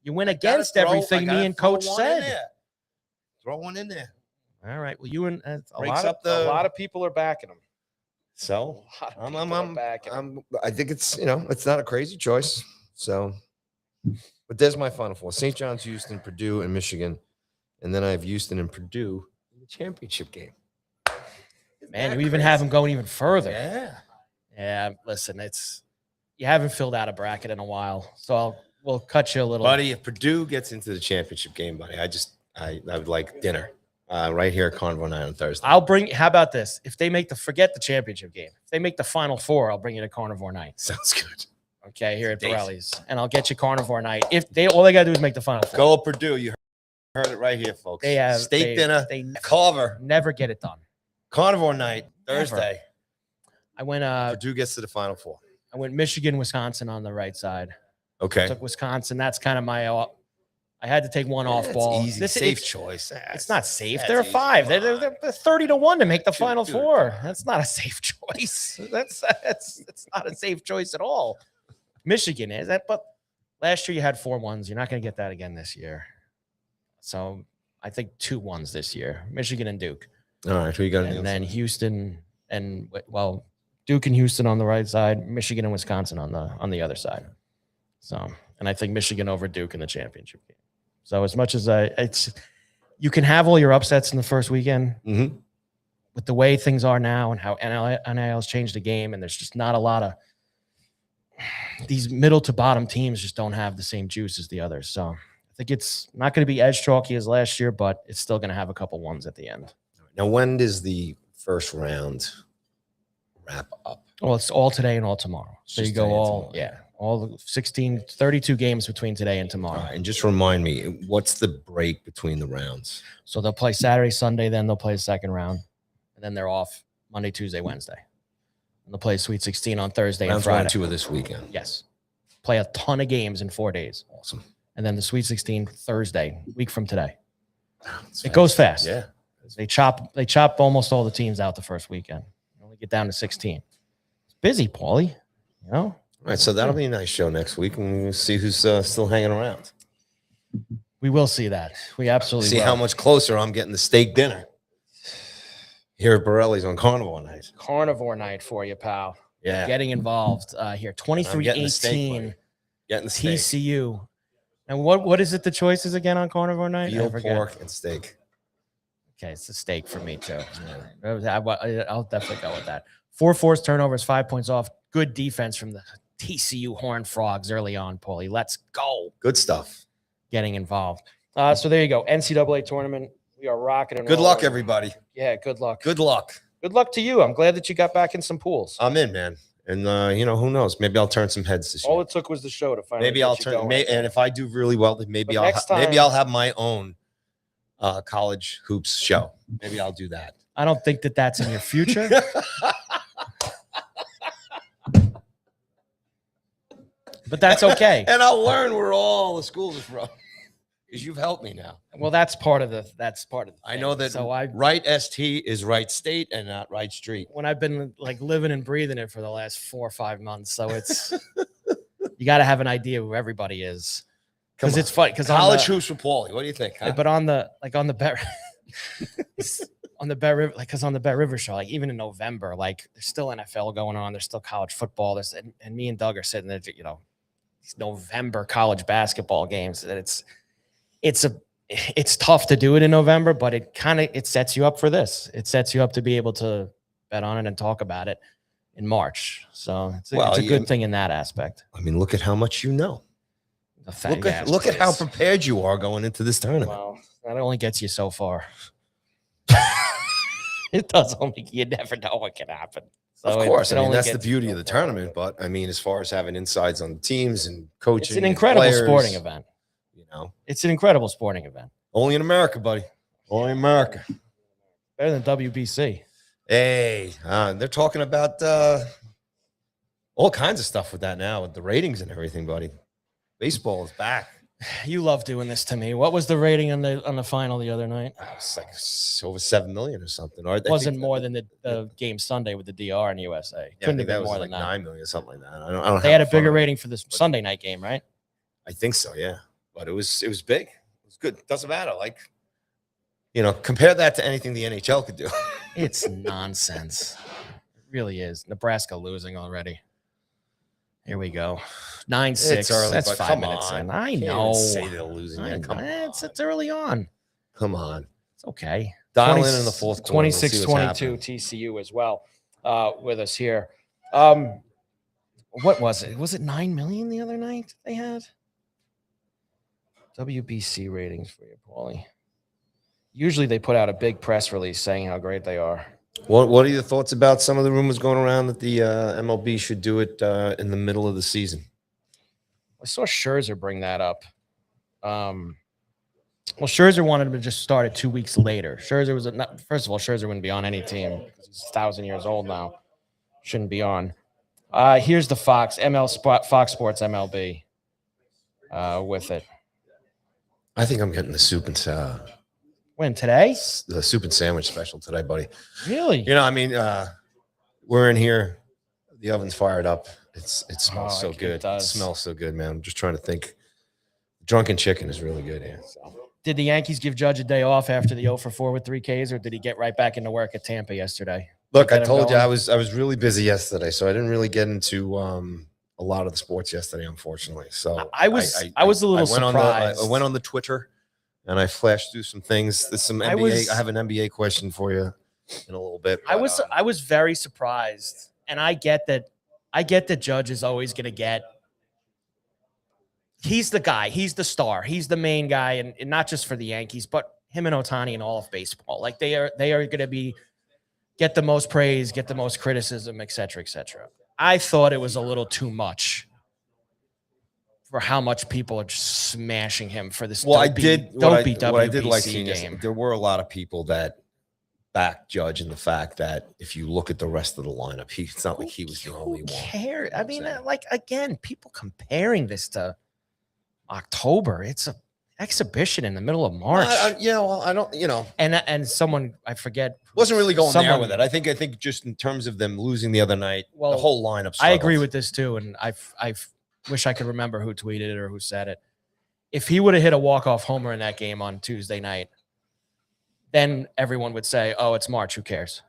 you went against everything me and coach said. Throw one in there. All right. Well, you and a a lot of people are backing them. So I think it's it's not a crazy choice. So, but there's my Final Four: St. John's, Houston, Purdue, and Michigan, and then I have Houston and Purdue in the championship game. Man, you even have them going even further. Yeah. Yeah. Listen, you haven't filled out a bracket in a while, so we'll cut you a little. Buddy, if Purdue gets into the championship game, buddy, I would like dinner right here at Carver night on Thursday. How about this? If they forget the championship game, if they make the Final Four, I'll bring you to Carnivore Night. Sounds good. Okay, here at Borrelli's, and I'll get you Carnivore Night. All they got to do is make the Final Four. Go Purdue. You heard it right here, folks. They have steak dinner. They Carver. Never get it done. Carnivore Night Thursday. I went. Purdue gets to the Final Four. I went Michigan, Wisconsin on the right side. Okay. Took Wisconsin. That's kind of my. I had to take one off ball. Easy, safe choice. It's not safe. They're 5. They're 30-1 to make the Final Four. That's not a safe choice. That's not a safe choice at all. Michigan is that, but last year you had 4 1s. You're not going to get that again this year. So I think 2 1s this year. Michigan and Duke. All right, who you got? And then Houston and Duke and Houston on the right side, Michigan and Wisconsin on the other side. So, and I think Michigan over Duke in the championship game. So as much as you can have all your upsets in the first weekend, with the way things are now and how NIL's changed the game, and there's just not a lot of these middle to bottom teams just don't have the same juice as the others. So I think it's not going to be as chalky as last year, but it's still going to have a couple ones at the end. Now, when does the first round wrap up? Well, it's all today and all tomorrow. So you go all the 32 games between today and tomorrow. All right, and just remind me, what's the break between the rounds? So they'll play Saturday, Sunday, then they'll play the second round, and then they're off Monday, Tuesday, Wednesday. And they'll play Sweet 16 on Thursday and Friday. 1 and 2 of this weekend. Yes. Play a ton of games in 4 days. Awesome. And then the Sweet 16 Thursday, week from today. It goes fast. Yeah. They chop almost all the teams out the first weekend. You only get down to 16. It's busy, Paulie. You know? All right, so that'll be a nice show next week, and we'll see who's still hanging around. We will see that. We absolutely see will. how much closer I'm getting the steak dinner here at Borrelli's on Carnival night. Carnivore night for you, pal. Yeah. Getting involved here. 23-18 Getting the steak. TCU. And what is it, the choices again on Carnivore night? Veal, pork, and steak. Okay, it's a steak for me too. I'll definitely go with that. 4 forced turnovers, 5 points off. Good defense from the TCU Horned Frogs early on, Paulie. Let's go. Good stuff. Getting involved. So there you go. NCAA tournament. We are rocking and Good rolling. luck, everybody. Yeah, good luck. Good luck. Good luck to you. I'm glad that you got back in some pools. I'm in, man. And who knows? Maybe I'll turn some heads this year. All it took was the show to finally. Maybe I'll turn. And if I do really well, then maybe But I'll have my own college hoops show. Maybe I'll do that. I don't think that that's in your future. But that's okay. And I'll learn where all the schools are from. Because you've helped me now. Well, that's part of the I know that so right ST is right state and not right street. When I've been like living and breathing it for the last 4 or 5 months. So it's you got to have an idea who everybody is. Because it's funny. Because college hoops for Paulie. What do you think? Huh? But on the Bet on the Bet River, because on the Bet River show, like even in November, like there's still NFL going on, there's still college football. And me and Doug are sitting there, these November college basketball games. And it's tough to do it in November, but it sets you up for this. It sets you up to be able to bet on it and talk about it in March. So it's a good thing in that aspect. I mean, look at how much you know. Look at how prepared you are going into this tournament. Well, that only gets you so far. It does only, you never know what can happen. So of course, that's the beauty of the tournament. But I mean, as far as having insights on the teams and coaching, it's an incredible sporting event. It's an incredible sporting event. Only in America, buddy. Only in America. Better than WBC. Hey, they're talking about all kinds of stuff with that now, with the ratings and everything, buddy. Baseball is back. You love doing this to me. What was the rating on the final the other night? It was like over 7 million or something. Or it wasn't more than the game Sunday with the DR and USA. Couldn't have been more than 9 million or something like that. I don't they had a bigger rating for this Sunday night game, right? I think so, yeah. But it was big. It was good. It doesn't matter. Like, compare that to anything the NHL could do. It's nonsense. It really is. Nebraska losing already. Here we go. 9-6. It's early. That's 5 minutes in. I know. Say they're losing. It's early on. Come on. It's okay. Dial in the fourth quarter. 26-22 TCU as well with us here. What was it? Was it 9 million the other night they had? WBC ratings for you, Paulie. Usually they put out a big press release saying how great they are. What are your thoughts about some of the rumors going around that the MLB should do it in the middle of the season? I saw Scherzer bring that up. Well, Scherzer wanted to just start it 2 weeks later. Scherzer was first of all, Scherzer wouldn't be on any team because he's 1,000 years old now. Shouldn't be on. Here's the Fox Sports MLB with it. I think I'm getting the soup and when today? The soup and sandwich special today, buddy. Really? We're in here. The oven's fired up. It smells so good. It smells so good, man. I'm just trying to think. Drunken chicken is really good here. So. Did the Yankees give Judge a day off after the 0-for-4 with 3 Ks, or did he get right back into work at Tampa yesterday? Look, I told you I was really busy yesterday, so I didn't really get into a lot of the sports yesterday, unfortunately. So I was a little surprised. I went on the Twitter and I flashed through some things. There's some NBA. I have an NBA question for you in a little bit. But, I was very surprised, and I get that I get that Judge is always going to get. He's the guy. He's the star. He's the main guy, and not just for the Yankees, but him and Ohtani and all of baseball. Like they are going to be get the most praise, get the most criticism, et cetera, et cetera. I thought it was a little too much for how much people are just smashing him for this. Well, dopey what I did WBC like seeing game. is there were a lot of people that back Judge in the fact that if you look at the rest of the lineup, it's not like he was the only one. Who cares? I mean, like again, people comparing this to October. It's a exhibition in the middle of March. Well, I don't, and someone I forget wasn't really going there with it. I think just in terms of them losing the other night, the whole lineup struggled. I agree with this too, and I wish I could remember who tweeted it or who said it. If he would have hit a walk-off homer in that game on Tuesday night, then everyone would say, "Oh, it's March. Who cares?"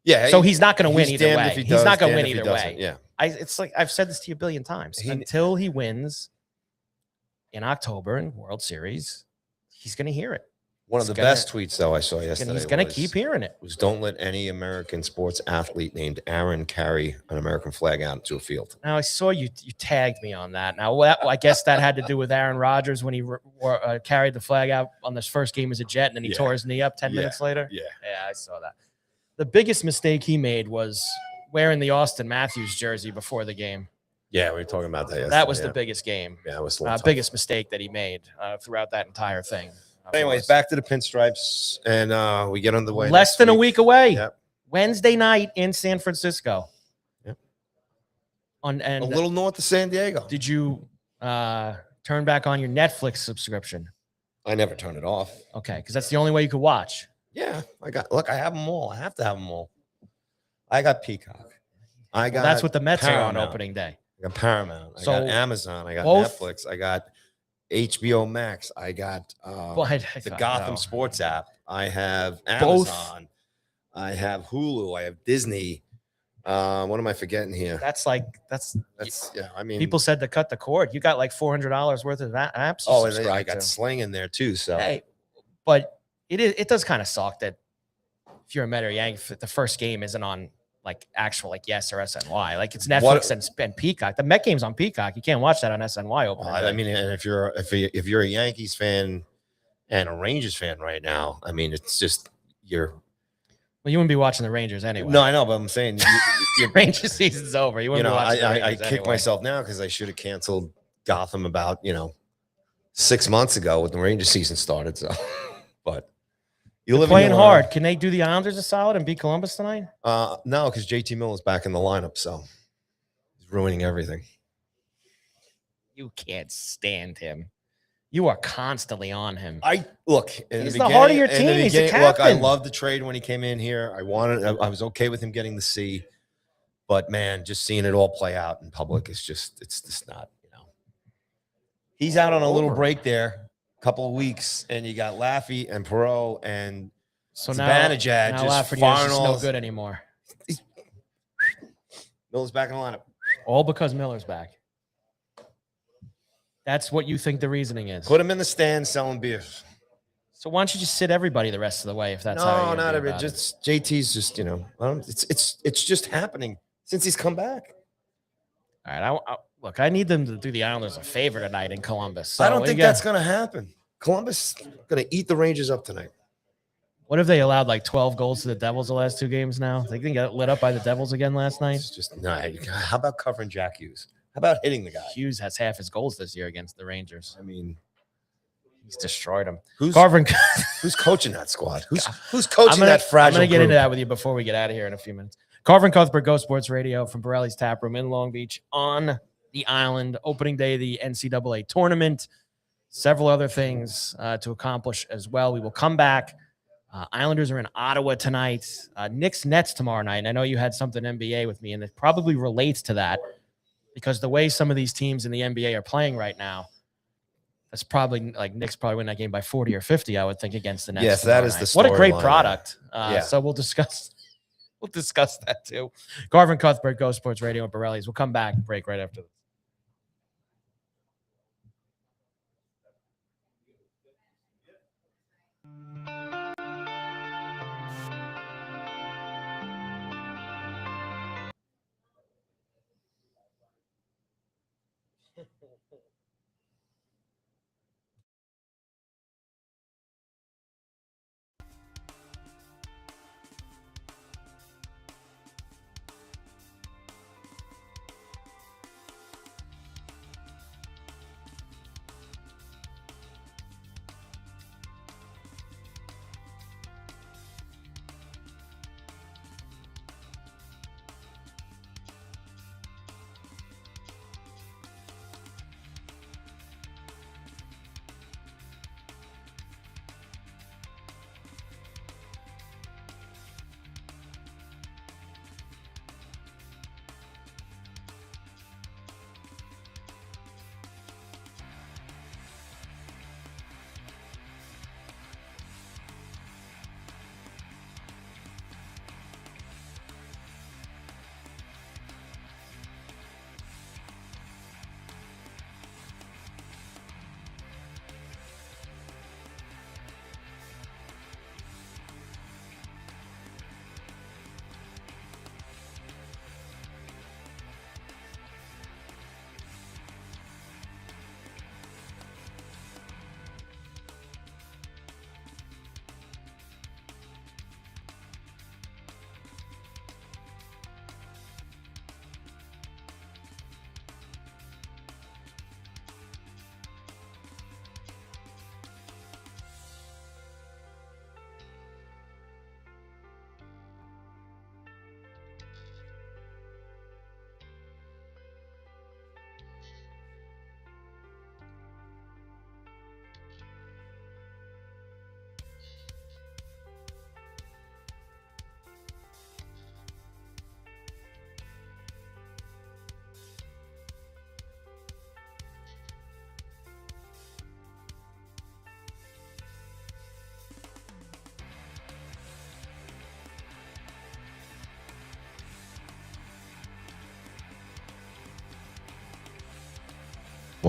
Yeah. So he's not going to win either way. He's not going to win either way. Yeah. It's like I've said this to you a billion times. Until he wins in October in World Series, he's going to hear it. One of the best tweets, though, I saw yesterday. He's going to keep hearing it. Was don't let any American sports athlete named Aaron carry an American flag out into a field. Now, I saw you tagged me on that. Now, I guess that had to do with Aaron Rodgers when he carried the flag out on this first game as a Jet, and then he tore his knee up 10 minutes later. Yeah, I saw that. The biggest mistake he made was wearing the Austin Matthews jersey before the game. Yeah, we were talking about that yesterday. That was the biggest game. Yeah, it was the biggest mistake that he made throughout that entire thing. Anyways, back to the pinstripes, and we get on the way. Less than a week away. Yep. Wednesday night in San Francisco. Yep. And a little north of San Diego. Did you turn back on your Netflix subscription? I never turn it off. Okay, because that's the only way you could watch. Yeah, I have them all. I have to have them all. I got Peacock. That's what the Mets are on opening day. I got Paramount. I got Amazon. I got Netflix. I got HBO Max. I got the Gotham Sports app. I have Amazon. I have Hulu. I have Disney. What am I forgetting here? That's yeah. I mean, people said to cut the cord. You got like $400 worth of apps. Oh, and I got Sling in there too. So, but it does kind of suck that if you're a Met or Yankee, the first game isn't on like actual like Yes or SNY. Like it's Netflix and Peacock. The Met game's on Peacock. You can't watch that on SNY. I mean, and if you're a Yankees fan and a Rangers fan right now, I mean, it's just well, you wouldn't be watching the Rangers anyway. No, I know, but I'm saying your Rangers season's over. You wouldn't be watching the Rangers I kick myself now because I should have canceled Gotham about 6 months ago when the Rangers season started. So, but. You're playing hard. Can they do the Islanders a solid and beat Columbus tonight? No, because JT Miller's back in the lineup, so he's ruining everything. You can't stand him. You are constantly on him. He's the heart of your team. He's the captain. Look, I loved the trade when he came in here. I was okay with him getting the C, but man, just seeing it all play out in public it's just not. He's out on a little break there. Couple of weeks, and you got Laffy and Perot and Zibanejad just firing no good anymore. Miller's back in the lineup. All because Miller's back. That's what you think the reasoning is. Put him in the stand selling beers. So why don't you just sit everybody the rest of the way if that's how you're not every just JT's just it's just happening since he's come back. All right, look, I need them to do the Islanders a favor tonight in Columbus. So I don't think that's going to happen. Columbus going to eat the Rangers up tonight. What if they allowed like 12 goals to the Devils the last two games now? They didn't get lit up by the Devils again last night? It's just how about covering Jack Hughes? How about hitting the guy? Hughes has half his goals this year against the Rangers. I mean, he's destroyed them. Who's coaching that squad? Who's coaching that fragile I'm going to get into that with you before we get out of here in a few minutes. Carver and Cuthbert, Go Sports Radio from Borrelli's Taproom in Long Beach on the island, opening day of the NCAA tournament, several other things to accomplish as well. We will come back. Islanders are in Ottawa tonight. Knicks Nets tomorrow night. And I know you had something NBA with me, and it probably relates to that because the way some of these teams in the NBA are playing right now, that's probably like Knicks probably win that game by 40 or 50, I would think, against the Nets. Yes, that is the story. What a great product. So we'll discuss that too. Carver and Cuthbert, Go Sports Radio and Borrelli's. We'll come back, break right after this.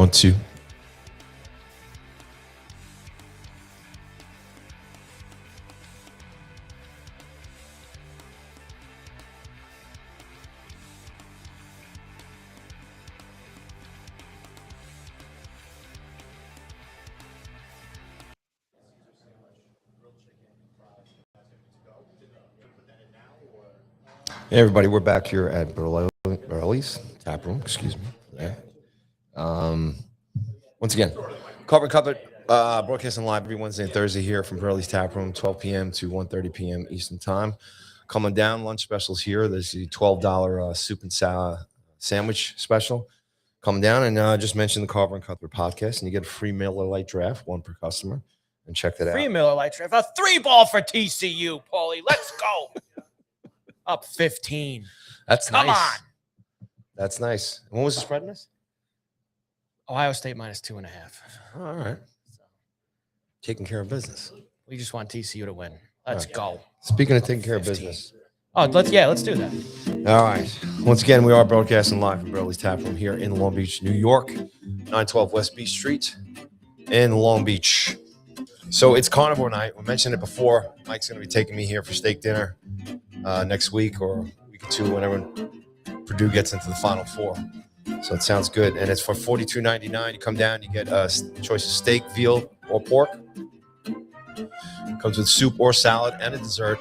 1, 2. Hey everybody, we're back here at Borrelli's Taproom. Excuse me. Yeah. Once again, Carver and Cuthbert, broadcasting live every Wednesday and Thursday here from Borrelli's Taproom, 12 p.m. to 1:30 p.m. Eastern Time. Coming down, lunch specials here. There's the $12 soup and salad sandwich special. Come down and just mention the Carver and Cuthbert podcast, and you get a free Miller Lite draft, one per customer. And check that out. Free Miller Lite draft. A 3-ball for TCU, Paulie. Let's go. Up 15. That's Come nice. on. That's nice. And what was the spread in this? Ohio State minus 2.5. All right. Taking care of business. We just want TCU to win. Let's go. Speaking of taking care of business. Oh, let's do that. All right. Once again, we are broadcasting live from Borrelli's Taproom here in Long Beach, New York, 912 West Beach Street in Long Beach. So it's carnivore night. We mentioned it before. Mike's going to be taking me here for steak dinner next week or a week or two whenever Purdue gets into the Final Four. So it sounds good. And it's for $42.99. You come down, you get a choice of steak, veal, or pork. It comes with soup or salad and a dessert.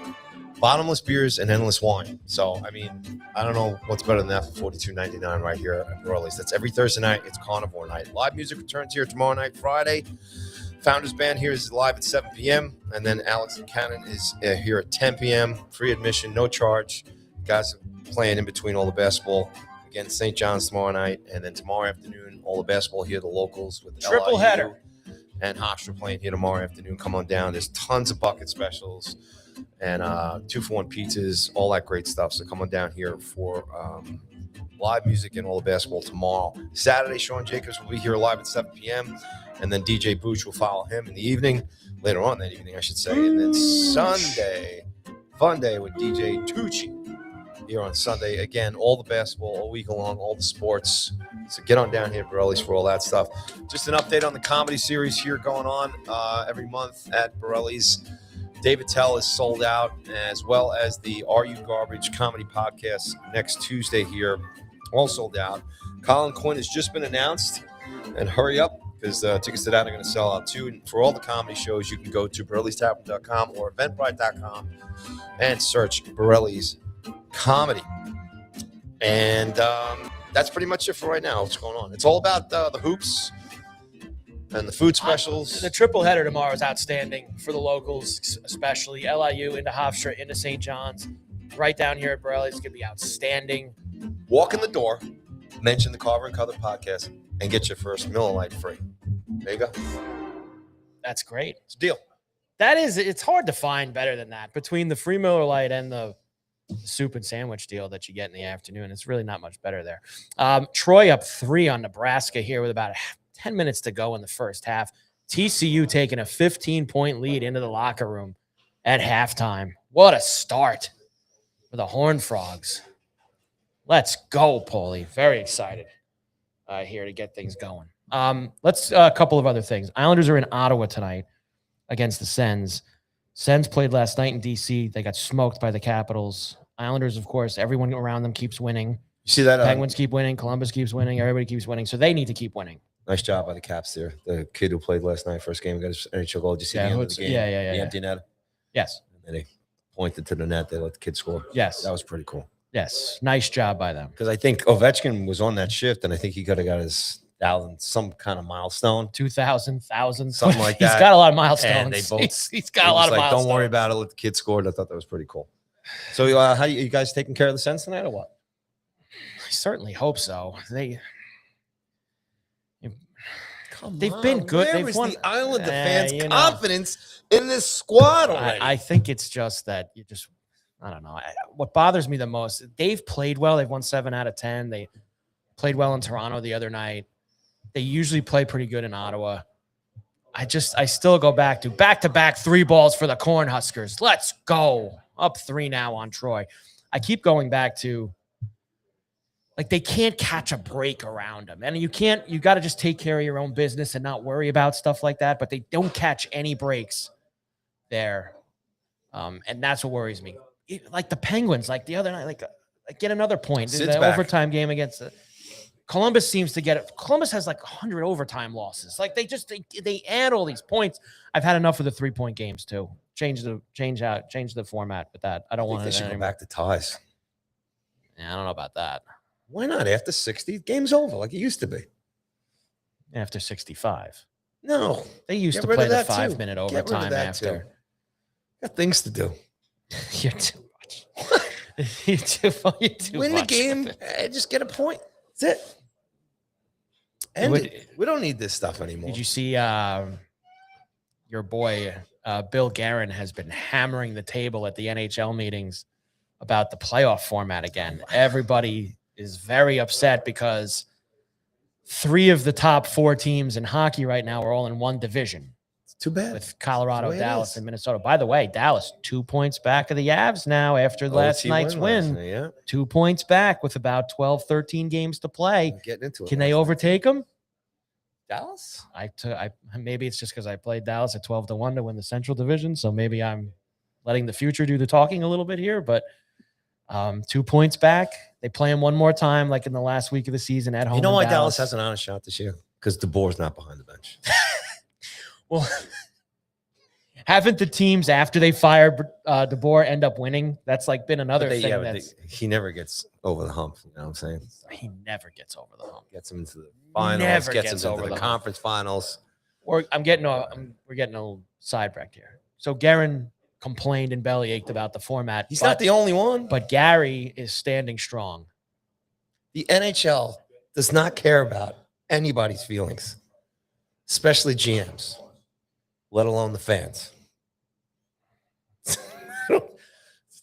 Bottomless beers and endless wine. So, I mean, I don't know what's better than that for $42.99 right here at Borrelli's. That's every Thursday night. It's carnivore night. Live music returns here tomorrow night, Friday. Founders Band here is live at 7 p.m. And then Alex and Cannon is here at 10 p.m. Free admission, no charge. Guys are playing in between all the basketball. Again, St. John's tomorrow night. And then tomorrow afternoon, all the basketball here, the locals with Triple LIU header. and Hofstra playing here tomorrow afternoon. Come on down. There's tons of bucket specials and 2-for-1 pizzas, all that great stuff. So come on down here for live music and all the basketball tomorrow. Saturday, Sean Jacobs will be here live at 7 p.m. And then DJ Booch will follow him in the evening, later on that evening, I should say. And then Sunday, fun day with DJ Tucci here on Sunday. Again, all the basketball all week long, all the sports. So get on down here at Borrelli's for all that stuff. Just an update on the comedy series here going on every month at Borrelli's. David Tell is sold out, as well as the Are You Garbage comedy podcast next Tuesday here, all sold out. Colin Quinn has just been announced, and hurry up because tickets to that are going to sell out too. And for all the comedy shows, you can go to Borrelli'sTaproom.com or Eventbrite.com and search Borrelli's Comedy. And that's pretty much it for right now. What's going on? It's all about the hoops and the food specials. The triple header tomorrow is outstanding for the locals, especially LIU into Hofstra, into St. John's. Right down here at Borrelli's. It's going to be outstanding. Walk in the door, mention the Carver and Cuthbert podcast, and get your first Miller Lite free. There you go. That's great. It's a deal. It's hard to find better than that. Between the free Miller Lite and the soup and sandwich deal that you get in the afternoon, it's really not much better there. Troy up 3 on Nebraska here with about 10 minutes to go in the first half. TCU taking a 15-point lead into the locker room at halftime. What a start for the Horned Frogs. Let's go, Paulie. Very excited here to get things going. Let's a couple of other things. Islanders are in Ottawa tonight against the Sens. Sens played last night in D.C. They got smoked by the Capitals. Islanders, of course, everyone around them keeps winning. You see that? Penguins keep winning. Columbus keeps winning. Everybody keeps winning. So they need to keep winning. Nice job by the Caps there. The kid who played last night, first game, got his NHL goal. Did you see the end of the game? Yeah. The empty net? Yes. And they pointed to the net. They let the kid score. Yes. That was pretty cool. Yes. Nice job by them. Because I think Ovechkin was on that shift, and I think he could have got his 1,000, some kind of milestone. 2,000, 1,000. Something like that. He's got a lot of milestones. And they both, he's got a lot of milestones. Don't worry about it. Let the kid score. I thought that was pretty cool. So how you guys taking care of the Sens tonight or what? I certainly hope so. They've Come been on. good. Where They've is won. the Islander fans' you know. confidence in this squad already? I think it's just that you just, I don't know. What bothers me the most, they've played well. They've won 7 out of 10. They played well in Toronto the other night. They usually play pretty good in Ottawa. I still go back to back-to-back 3 balls for the Cornhuskers. Let's go. Up 3 now on Troy. I keep going back to Like they can't catch a break around them. And you got to just take care of your own business and not worry about stuff like that. But they don't catch any breaks there. And that's what worries me. Like the Penguins, like the other night, like get another point. Sid's The back. overtime game against Columbus seems to get it. Columbus has like 100 overtime losses. Like they add all these points. I've had enough of the 3-point games too. Change the format with that. I don't want They should go back to ties. Yeah, I don't know about that. Why not? After 60, game's over like it used to be. After 65. No. They used to play the 5-minute overtime after. Got things to do. You're too much. You're too Win much. the game and just get a point. That's it. And we don't need this stuff anymore. Did you see your boy Bill Guerin has been hammering the table at the NHL meetings about the playoff format again? Everybody is very upset because 3 of the top 4 teams in hockey right now are all in one division. It's too bad. With Colorado, Dallas, and Minnesota. By the way, Dallas 2 points back of the Avs now after last night's win. Yeah. 2 points back with about 12, 13 games to play. Getting into it. Can they overtake them? Dallas? I maybe it's just because I played Dallas at 12-1 to win the Central Division, so maybe I'm letting the future do the talking a little bit here. But 2 points back. They play them one more time, like in the last week of the season at home. You know why Dallas has an honest shot this year? Because DeBoer's not behind the bench. Well, haven't the teams after they fired DeBoer end up winning? That's like been another thing. He never gets over the hump. You know what I'm saying? He never gets over the hump. Gets him into the finals. Gets him into the conference finals. We're getting a little sidetracked here. So Guerin complained and bellyached about the format. He's not the only one. But Gary is standing strong. The NHL does not care about anybody's feelings, especially GMs, let alone the fans.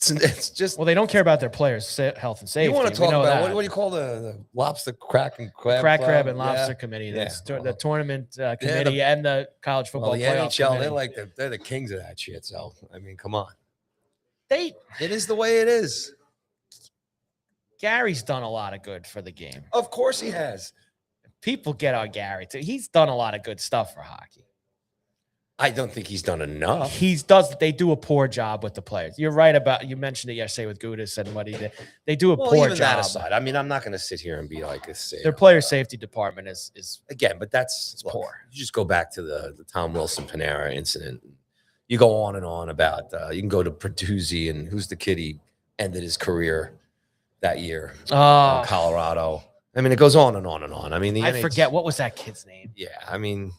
It's just they don't care about their players' health and safety. You want to talk about what do you call the lobster crack and crab and lobster committee? That's the tournament committee and the college football. The NHL, they're the kings of that shit. So I mean, come on, it is the way it is. Gary's done a lot of good for the game. Of course he has. People get on Gary too. He's done a lot of good stuff for hockey. I don't think he's done enough. They do a poor job with the players. You're right you mentioned it yesterday with Gudis and what he did. They do a poor job. That aside, I mean, I'm not going to sit here and be like their player safety department is again, but that's poor. You just go back to the Tom Wilson Panera incident. You go on and on about you can go to Pertuzzi and who's the kid he ended his career that year in Colorado. I mean, it goes on and on and on. I mean, I forget what was that kid's name. Yeah, I mean.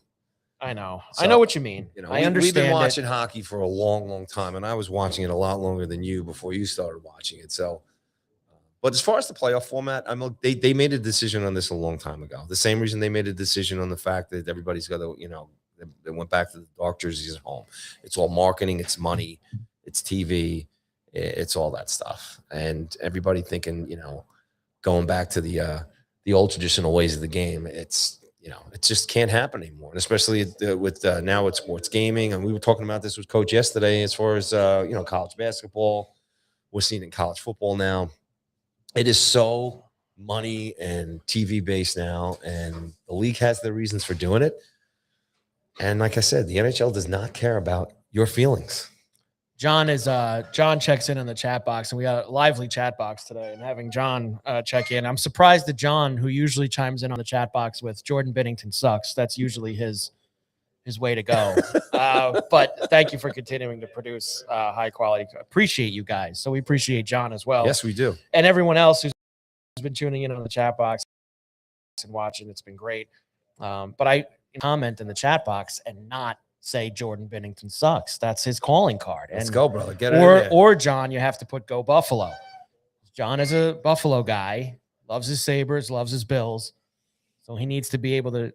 I know. So, I know what you mean. I understand. We've been watching hockey for a long, long time, and I was watching it a lot longer than you before you started watching it. So, but as far as the playoff format, they made a decision on this a long time ago. The same reason they made a decision on the fact that everybody's got to, they went back to the dark jerseys at home. It's all marketing, it's money, it's TV, it's all that stuff, and everybody thinking, going back to the old traditional ways of the game. It just can't happen anymore. And especially with now it's sports gaming. And we were talking about this with Coach yesterday as far as, college basketball. We're seeing it in college football now. It is so money and TV based now. And the league has their reasons for doing it. And like I said, the NHL does not care about your feelings. John checks in the chat box, and we got a lively chat box today. And having John check in, I'm surprised that John, who usually chimes in on the chat box with Jordan Binnington sucks, that's usually his way to go. But thank you for continuing to produce high quality. Appreciate you guys. So we appreciate John as well. Yes, we do. And everyone else who's been tuning in on the chat box and watching. It's been great. But I comment in the chat box and not say Jordan Binnington sucks. That's his calling card. Let's go, brother. Get it. Or John, you have to put go Buffalo. John is a Buffalo guy, loves his Sabres, loves his Bills. So he needs to be able to,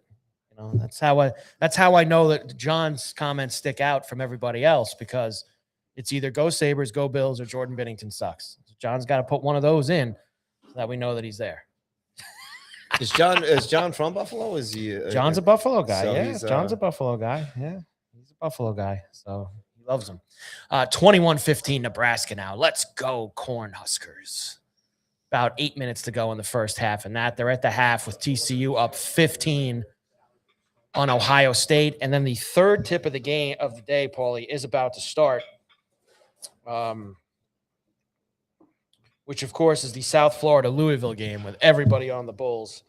that's how I know that John's comments stick out from everybody else, because it's either go Sabres, go Bills, or Jordan Binnington sucks. So John's got to put one of those in so that we know that he's there. Is John from Buffalo? Is he? John's a Buffalo guy. So yeah, John's a Buffalo guy. Yeah, he's a Buffalo guy. So he loves them. 21-15 Nebraska now. Let's go Cornhuskers. about 8 minutes to go in the first half, and they're at the half with TCU up 15 on Ohio State. And then the third tip of the day, Paulie, is about to start, which, of course, is the South Florida-Louisville game with everybody on the Bulls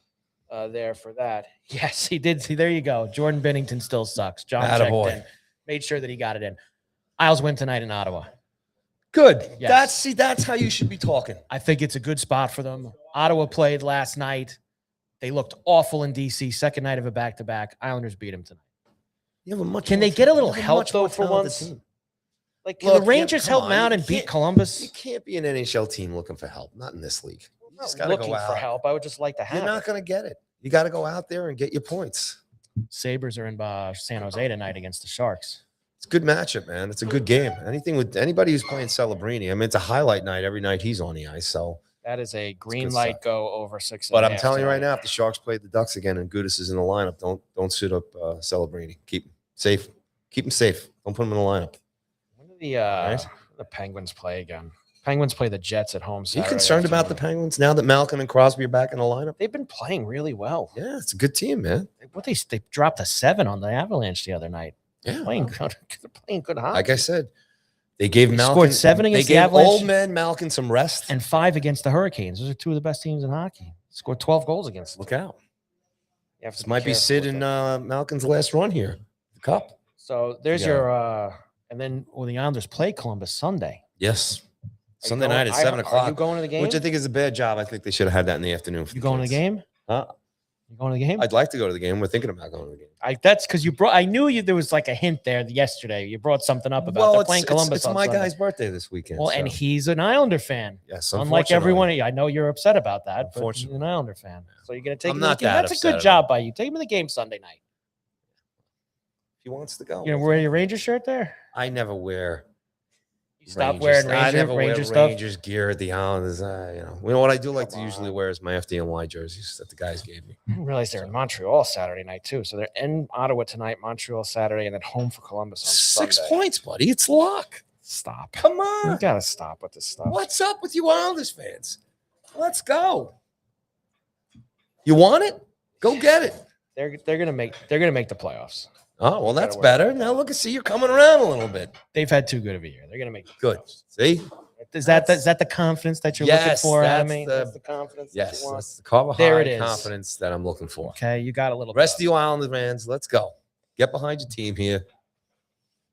there for that. Yes, he did. See, there you go. Jordan Bennington still sucks. John checked in, made sure that he got it in. Isles win tonight in Ottawa. Good. Yes. That's how you should be talking. I think it's a good spot for them. Ottawa played last night. They looked awful in DC. Second night of a back-to-back. Islanders beat them tonight. Can they get a little help, though, for once? Like, can the Rangers help them out and beat Columbus? You can't be an NHL team looking for help. Not in this league. I'm not looking for help. I would just like to have it. You're not going to get it. You got to go out there and get your points. Sabres are in San Jose tonight against the Sharks. It's a good matchup, man. It's a good game. Anything with anybody who's playing Celebrini. I mean, it's a highlight night every night he's on the ice. So that is a green light go over 6. But I'm telling you right now, if the Sharks play the Ducks again and Gudas is in the lineup, don't suit up Celebrini. Keep him safe. Keep him safe. Don't put him in the lineup. When do the Penguins play again? Penguins play the Jets at home. Are you concerned about the Penguins now that Malkin and Crosby are back in the lineup? They've been playing really well. Yeah, it's a good team, man. They dropped a 7 on the Avalanche the other night. Yeah, they're playing good hockey. Like I said, they gave Malkin scored 7 against the Avalanche. Old man Malkin some rest and 5 against the Hurricanes. Those are 2 of the best teams in hockey. Scored 12 goals against them. Look out! This might be Sid and Malkin's last run here. The Cup. So there's your and then the Islanders play Columbus Sunday. Yes. Sunday night at 7 o'clock. Are you going to the game? Which I think is a bad job. I think they should have had that in the afternoon. You going to the game? Huh? You going to the game? I'd like to go to the game. We're thinking about going to the game. That's because you brought. I knew there was like a hint there yesterday. You brought something up about they're playing Columbus. It's my guy's birthday this weekend. Well, and he's an Islander fan. Yes, unlike everyone. I know you're upset about that, but he's an Islander fan. So you're going to take him to the game. That's a good job by you. Take him to the game Sunday night. If he wants to go. You know, wear your Ranger shirt there? I never wear. Stop wearing Ranger stuff. Rangers gear at the Islanders. You know what I do like to usually wear is my FDNY jerseys that the guys gave me. I didn't realize they're in Montreal Saturday night too. So they're in Ottawa tonight, Montreal Saturday, and then home for Columbus on Sunday. 6 points, buddy. It's luck. Stop. Come on. You gotta stop with this stuff. What's up with you Islanders fans? Let's go. You want it? Go get it. They're gonna make the playoffs. Oh, well, that's better. Now look and see you're coming around a little bit. They've had too good of a year. They're going to make good. See? Is that the confidence that you're looking for out of me? That's the confidence. Yes, that's the carbohydrate confidence that I'm looking for. Okay, you got a little Rest of you Islanders fans, let's go. Get behind your team here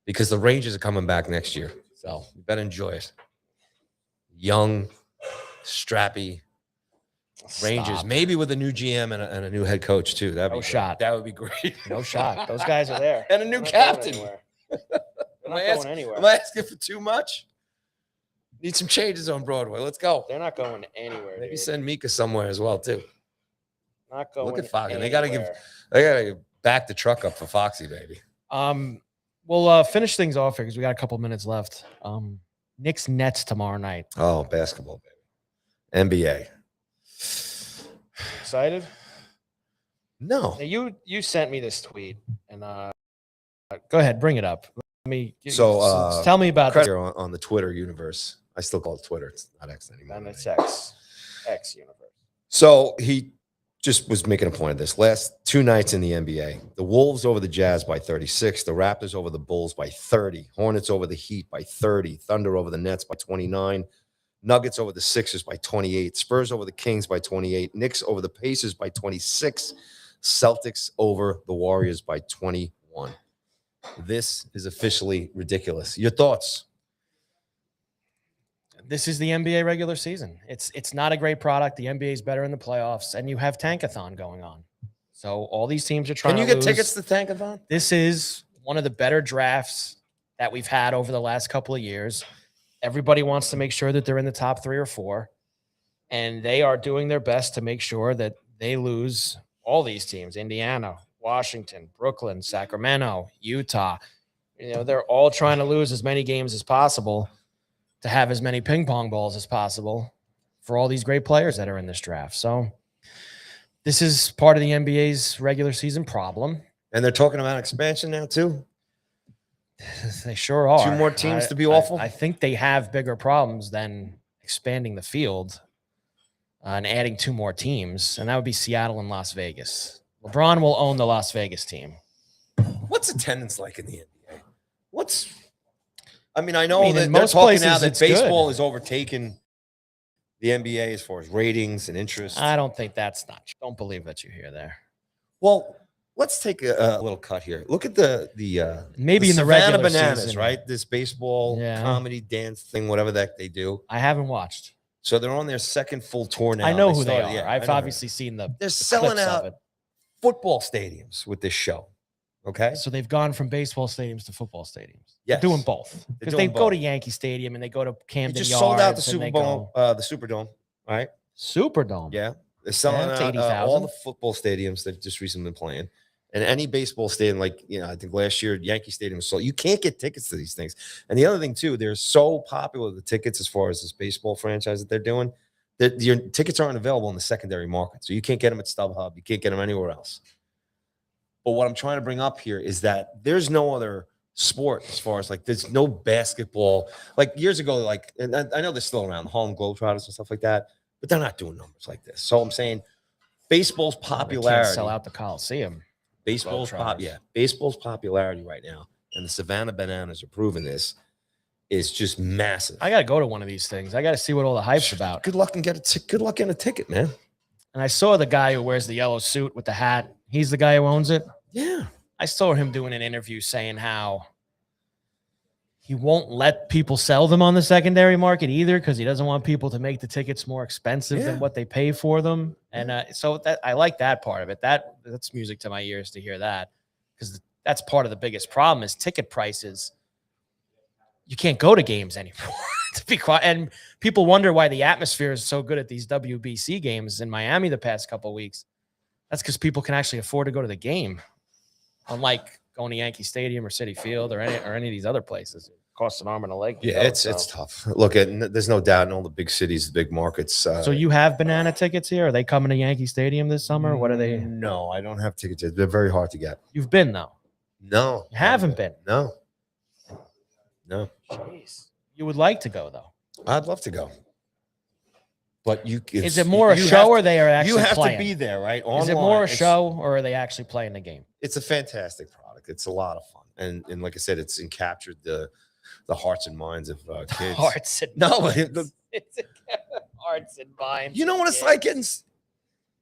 because the Rangers are coming back next year. So you better enjoy it. Young, strappy Rangers, maybe with a new GM and a new head coach too. That'd be shot. That would be great. No shot. Those guys are there. And a new captain. They're not going anywhere. Am I asking for too much? Need some changes on Broadway. Let's go. They're not going anywhere. Maybe send Mika somewhere as well too. Not going. Look at Foxy. They gotta back the truck up for Foxy, baby. We'll finish things off here because we got a couple minutes left. Knicks Nets tomorrow night. Oh, basketball, baby. NBA. Excited? No. Now you sent me this tweet, and go ahead, bring it up. Tell me about this. On the Twitter universe. I still call it Twitter. It's not X anymore. And it's X universe. So he just was making a point of this. Last 2 nights in the NBA, the Wolves over the Jazz by 36, the Raptors over the Bulls by 30, Hornets over the Heat by 30, Thunder over the Nets by 29, Nuggets over the Sixers by 28, Spurs over the Kings by 28, Knicks over the Pacers by 26, Celtics over the Warriors by 21. This is officially ridiculous. Your thoughts? This is the NBA regular season. It's not a great product. The NBA is better in the playoffs, and you have Tankathon going on. So all these teams are trying to lose. Can you get tickets to Tankathon? This is one of the better drafts that we've had over the last couple of years. Everybody wants to make sure that they're in the top 3 or 4, and they are doing their best to make sure that they lose all these teams: Indiana, Washington, Brooklyn, Sacramento, Utah. You know, they're all trying to lose as many games as possible to have as many ping pong balls as possible for all these great players that are in this draft. So this is part of the NBA's regular season problem. And they're talking about expansion now too. They sure are. 2 more teams to be awful. I think they have bigger problems than expanding the field. and adding 2 more teams, and that would be Seattle and Las Vegas. LeBron will own the Las Vegas team. What's attendance like in the NBA? I know that in they're most talking places now that it's baseball good. is overtaken the NBA as far as ratings and interest. I don't think that's not. Don't believe that you hear there. Well, let's take a little cut here. Look at the Maybe the in the Savannah regular Bananas, season. right? This baseball comedy dance thing, whatever that they do. I haven't watched. So they're on their second full tour now. I know They who they started- are. yeah, I've I know. obviously seen the They're the selling clips of out it. football stadiums with this show. Okay. So they've gone from baseball stadiums to football stadiums. Yes. They're doing both. Because doing they go to both. Yankee Stadium and they go to They Camden just Yards. sold out the and Super they Bowl, go- the Superdome, right? Superdome. Yeah. They're selling it's out 80,000. all the football stadiums they've just recently been playing. And any baseball stadium, I think last year, Yankee Stadium was sold. You can't get tickets to these things. And the other thing, too, they're so popular, the tickets, as far as this baseball franchise that they're doing, that your tickets aren't available in the secondary market. So you can't get them at StubHub. You can't get them anywhere else. But what I'm trying to bring up here is that there's no other sport as far as there's no basketball. Years ago, and I know they're still around, the Harlem Globetrotters and stuff like that, but they're not doing numbers like this. So I'm saying baseball's They can't popularity. sell out the Coliseum. Baseball's popularity right now, and the Savannah Bananas are proving this, is just massive. I got to go to one of these things. I got to see what all the hype's about. Good luck good luck getting a ticket, man. And I saw the guy who wears the yellow suit with the hat. He's the guy who owns it. Yeah. I saw him doing an interview saying how he won't let people sell them on the secondary market either because he doesn't want people to make the tickets more expensive than what they pay for them. And so that I like that part of it. That's music to my ears to hear that, because that's part of the biggest problem is ticket prices. You can't go to games anymore. To be quiet. And people wonder why the atmosphere is so good at these WBC games in Miami the past couple of weeks. That's because people can actually afford to go to the game, unlike going to Yankee Stadium or Citi Field or any of these other places. It costs an arm and a leg. Yeah, it's tough. Look, there's no doubt in all the big cities, the big markets. So you have banana tickets here? Are they coming to Yankee Stadium this summer? What are they? No, I don't have tickets yet. They're very hard to get. You've been though. No, You haven't been. No. Jeez. You would like to go though. I'd love to go. But is it more a show or they are actually you have playing? to be there, right? Is it more a show or are they actually playing the game? It's a fantastic product. It's a lot of fun. And like I said, it's captured the hearts and minds of kids. Hearts and minds. It's hearts and minds. You know what it's like getting.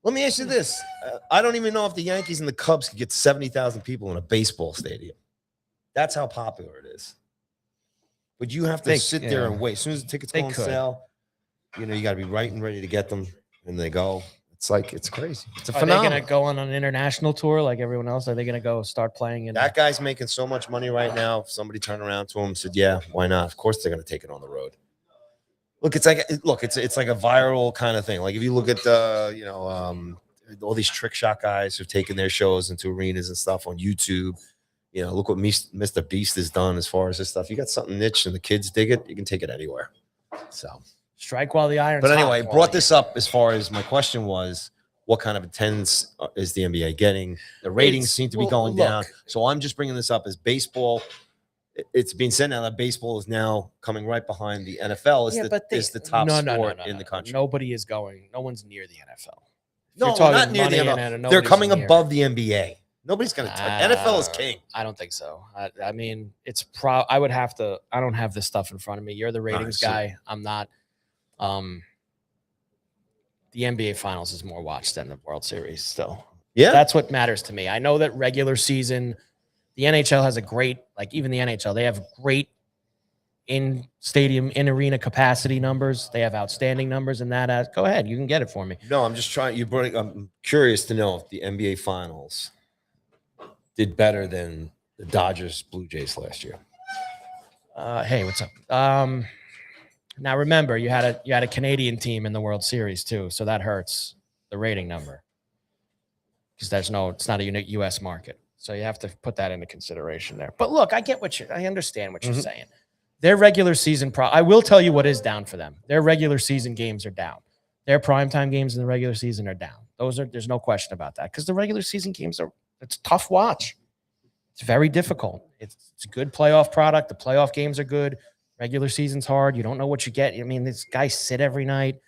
Let me ask you this. I don't even know if the Yankees and the Cubs could get 70,000 people in a baseball stadium. That's how popular it is. But you have to sit there and wait. As soon as the tickets go on sale, you got to be right and ready to get them. And they go. It's crazy. It's a phenomenon. Are they going to go on an international tour like everyone else? Are they going to go start playing? That guy's making so much money right now. If somebody turned around to him and said, yeah, why not? Of course they're going to take it on the road. Look, it's like a viral kind of thing. Like if you look at all these trick shot guys who've taken their shows into arenas and stuff on YouTube. Look what Mr. Beast has done as far as this stuff. You got something niche and the kids dig it, you can take it anywhere. So strike while the iron's hot. But anyway, hot, brought this up as far as my question was, what kind of attendance is the NBA getting? The ratings seem to be going down. So I'm just bringing this up as baseball. It's being said now that baseball is now coming right behind the NFL is the top sport in the country. Nobody is going. No one's near the NFL. No, not near the NFL. They're coming above the NBA. Nobody's going to touch. NFL is king. I don't think so. I mean, it's I would have to. I don't have this stuff in front of me. You're the ratings guy. I'm not. The NBA Finals is more watched than the World Series still. Yeah. That's what matters to me. I know that regular season, the NHL has a great, even the NHL, they have great in-stadium, in-arena capacity numbers. They have outstanding numbers in that. Go ahead. You can get it for me. No, I'm just trying. I'm curious to know if the NBA Finals did better than the Dodgers Blue Jays last year. Hey, what's up? Now remember, you had a Canadian team in the World Series too, so that hurts the rating number because it's not a unique U.S. market, so you have to put that into consideration there. But look, I understand what you're saying. Their regular season, I will tell you what is down for them. Their regular season games are down. Their primetime games in the regular season are down. There's no question about that because the regular season games it's a tough watch. It's very difficult. It's a good playoff product. The playoff games are good. Regular season's hard. You don't know what you get. I mean, these guys sit every night.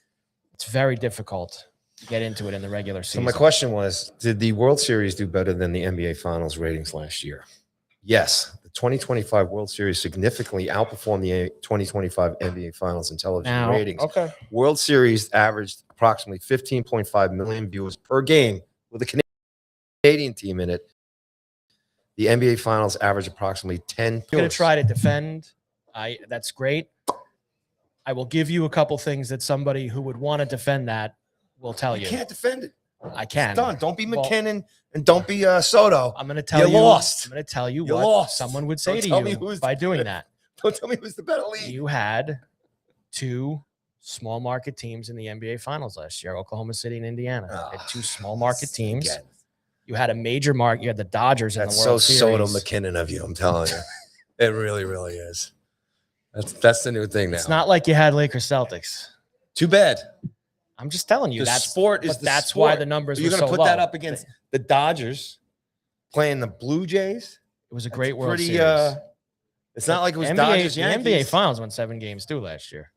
It's very difficult to get into it in the regular So season. my question was, did the World Series do better than the NBA Finals ratings last year? Yes. The 2025 World Series significantly outperformed the 2025 NBA Finals in television ratings. Okay. World Series averaged approximately 15.5 million viewers per game with a Canadian team in it. The NBA Finals averaged approximately 10. I'm going to try to defend. That's great. I will give you a couple things that somebody who would want to defend that will tell you. You can't defend it. I can. It's done. Don't be McKinnon and don't be Soto. I'm going to tell you. Lost. I'm going to tell you You're what lost. someone would say Don't to tell me you by doing that. Don't tell me who's the better league. You had two small market teams in the NBA Finals last year, Oklahoma City and Indiana. You had two small market teams. Again. You had a major market. You had the Dodgers in the World Series. Soto McKinnon of you, I'm telling you. It really, really is. That's the new thing now. It's not like you had Lakers Celtics. Too bad. I'm just telling you. That's why the numbers You're were going so to put that low. up against the Dodgers playing the Blue Jays? It was a great World Series. It's not like it was NBA, Dodgers the Yankees. NBA Finals won 7 games too last year.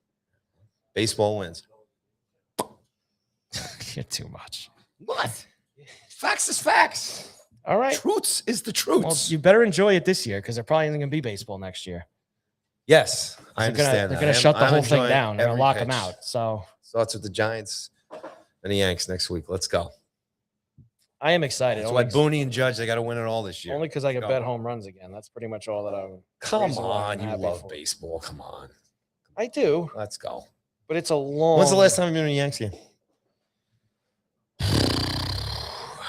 Baseball wins. You're too much. What? Facts is facts. All right. Truths is the truths. Well, you better enjoy it this year because there probably isn't going to be baseball next year. Yes, I understand. They're going to shut the whole thing enjoying down. They're going to every lock pitch. them out. So Starts with the Giants and the Yanks next week. Let's go. I am excited. That's why Booney and Judge, they got to win it all this year. Only because I Let's can go. bet home runs again. That's pretty much all that I'm. Come on, you love baseball. Come on. I do, Let's go. but it's a long. When's the last time you've been to a Yanks game?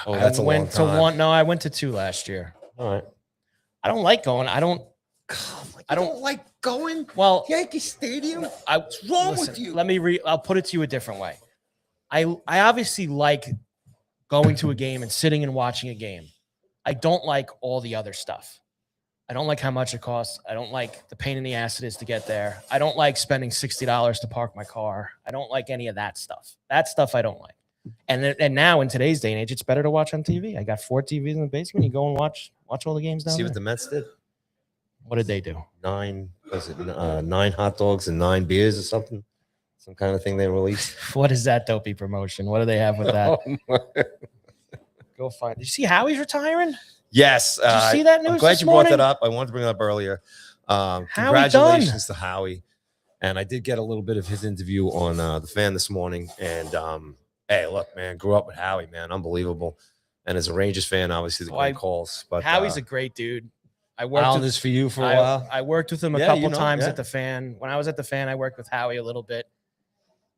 Oh, that's a long time. I went to 2 last year. All right. I don't like going. I don't like going. Well, Yankee Stadium. What's wrong with you? I'll put it to you a different way. I obviously like going to a game and sitting and watching a game. I don't like all the other stuff. I don't like how much it costs. I don't like the pain in the ass it is to get there. I don't like spending $60 to park my car. I don't like any of that stuff. That stuff I don't like. And now in today's day and age, it's better to watch on TV. I got 4 TVs in the basement. You go and watch all the games down See there. what the Mets did? What did they do? 9 hot dogs and 9 beers or something? Some kind of thing they released. What is that dopey promotion? What do they have with that? Go find. Did you see Howie's retiring? Yes. Did you see that news? I'm glad this you morning? brought that up. I wanted to bring it up earlier. Congratulations to Howie. And I did get a little bit of his interview on the Fan this morning. And hey, look, man, grew up with Howie, man, unbelievable. And as a Rangers fan, obviously the great calls. But Howie's a great dude. I worked Islanders for you for a while. I worked with him a couple times at the Fan. When I was at the Fan, I worked with Howie a little bit.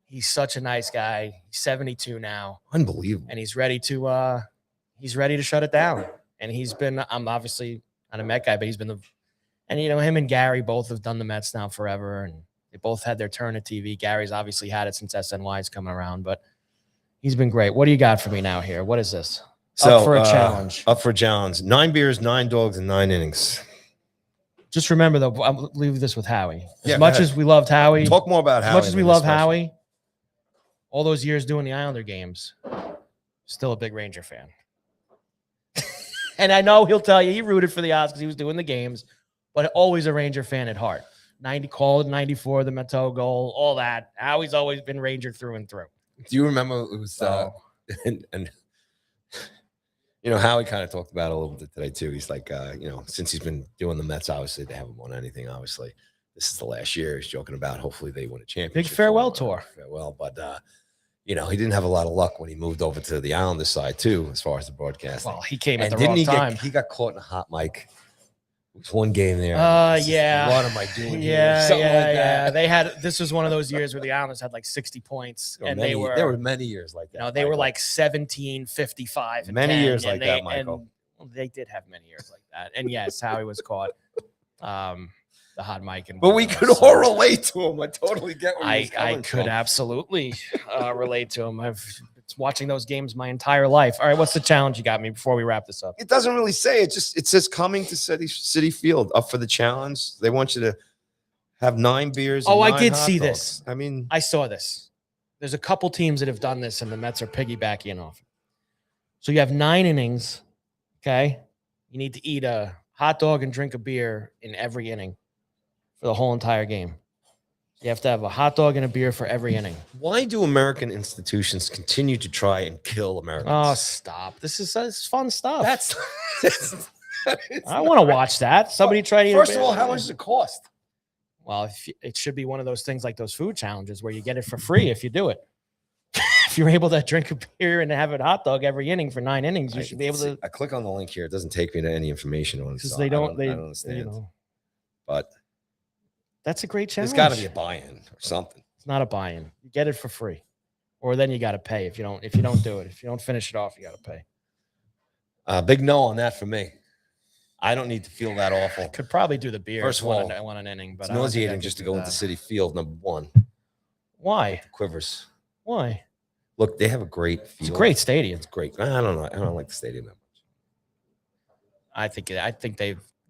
He's such a nice guy. He's 72 now. Unbelievable. And he's ready to shut it down. And I'm obviously not a Met guy, but he's been him and Gary both have done the Mets now forever. And they both had their turn at TV. Gary's obviously had it since SNY's coming around, but he's been great. What do you got for me now here? What is this? Up for a challenge. Up for a challenge. 9 beers, 9 dogs, and 9 innings. Just remember, though, I'll leave this with Howie. As Yeah, much as we loved Howie. Talk more about Howie. As much as we love Howie, all those years doing the Islander games, still a big Ranger fan. And I know he'll tell you he rooted for the Odds because he was doing the games, but always a Ranger fan at heart. 94, the Matteau goal, all that. Howie's always been Ranger through and through. Do you remember it was and Howie kind of talked about it a little bit today too. He's like, since he's been doing the Mets, obviously they haven't won anything. Obviously, this is the last year. He's joking about hopefully they win a championship. Big farewell tour. Farewell, but he didn't have a lot of luck when he moved over to the Islanders side too, as far as the broadcasting. Well, he came at the wrong time. He got caught in a hot mic. It was one game there. Yeah. What am I doing here? Yeah. This was one of those years where the Islanders had like 60 points, and there were many years like that. They were like 17, 55, and many 10, years like that, Michael. They did have many years like that, and yes, Howie was caught. The hot mic, but we could all relate to him. I totally get where he's coming I could from. Absolutely relate to him. I've been watching those games my entire life. All right, what's the challenge you got me before we wrap this up? It doesn't really say it. It says coming to City Field. Up for the challenge. They want you to have 9 beers. Oh, and I 9 did hot see dogs. this. I mean, I saw this. There's a couple teams that have done this, and the Mets are piggybacking off. So you have 9 innings. Okay, you need to eat a hot dog and drink a beer in every inning for the whole entire game. You have to have a hot dog and a beer for every inning. Why do American institutions continue to try and kill Americans? Oh, stop. This is fun stuff. That's I want to watch that. Somebody try to eat First of all, how much does it cost? Well, it should be one of those things like those food challenges where you get it for free if you do it. If you're able to drink a beer and have a hot dog every inning for 9 innings, you should be able to. I click on the link here. It doesn't take me to any information on it. Because So they don't. I don't understand. But that's a great challenge. There's got to be a buy-in or something. It's not a buy-in. You get it for free, or then you got to pay if you don't do it. If you don't finish it off, you got to pay. Big no on that for me. I don't need to feel that awful. Could probably do the beer. First of all, I want an inning, but it's nauseating just to go into City Field #1. Why? Quivers. Why? Look, they have a great field. It's a great stadium. It's great. I don't know. I don't like the stadium that much. I think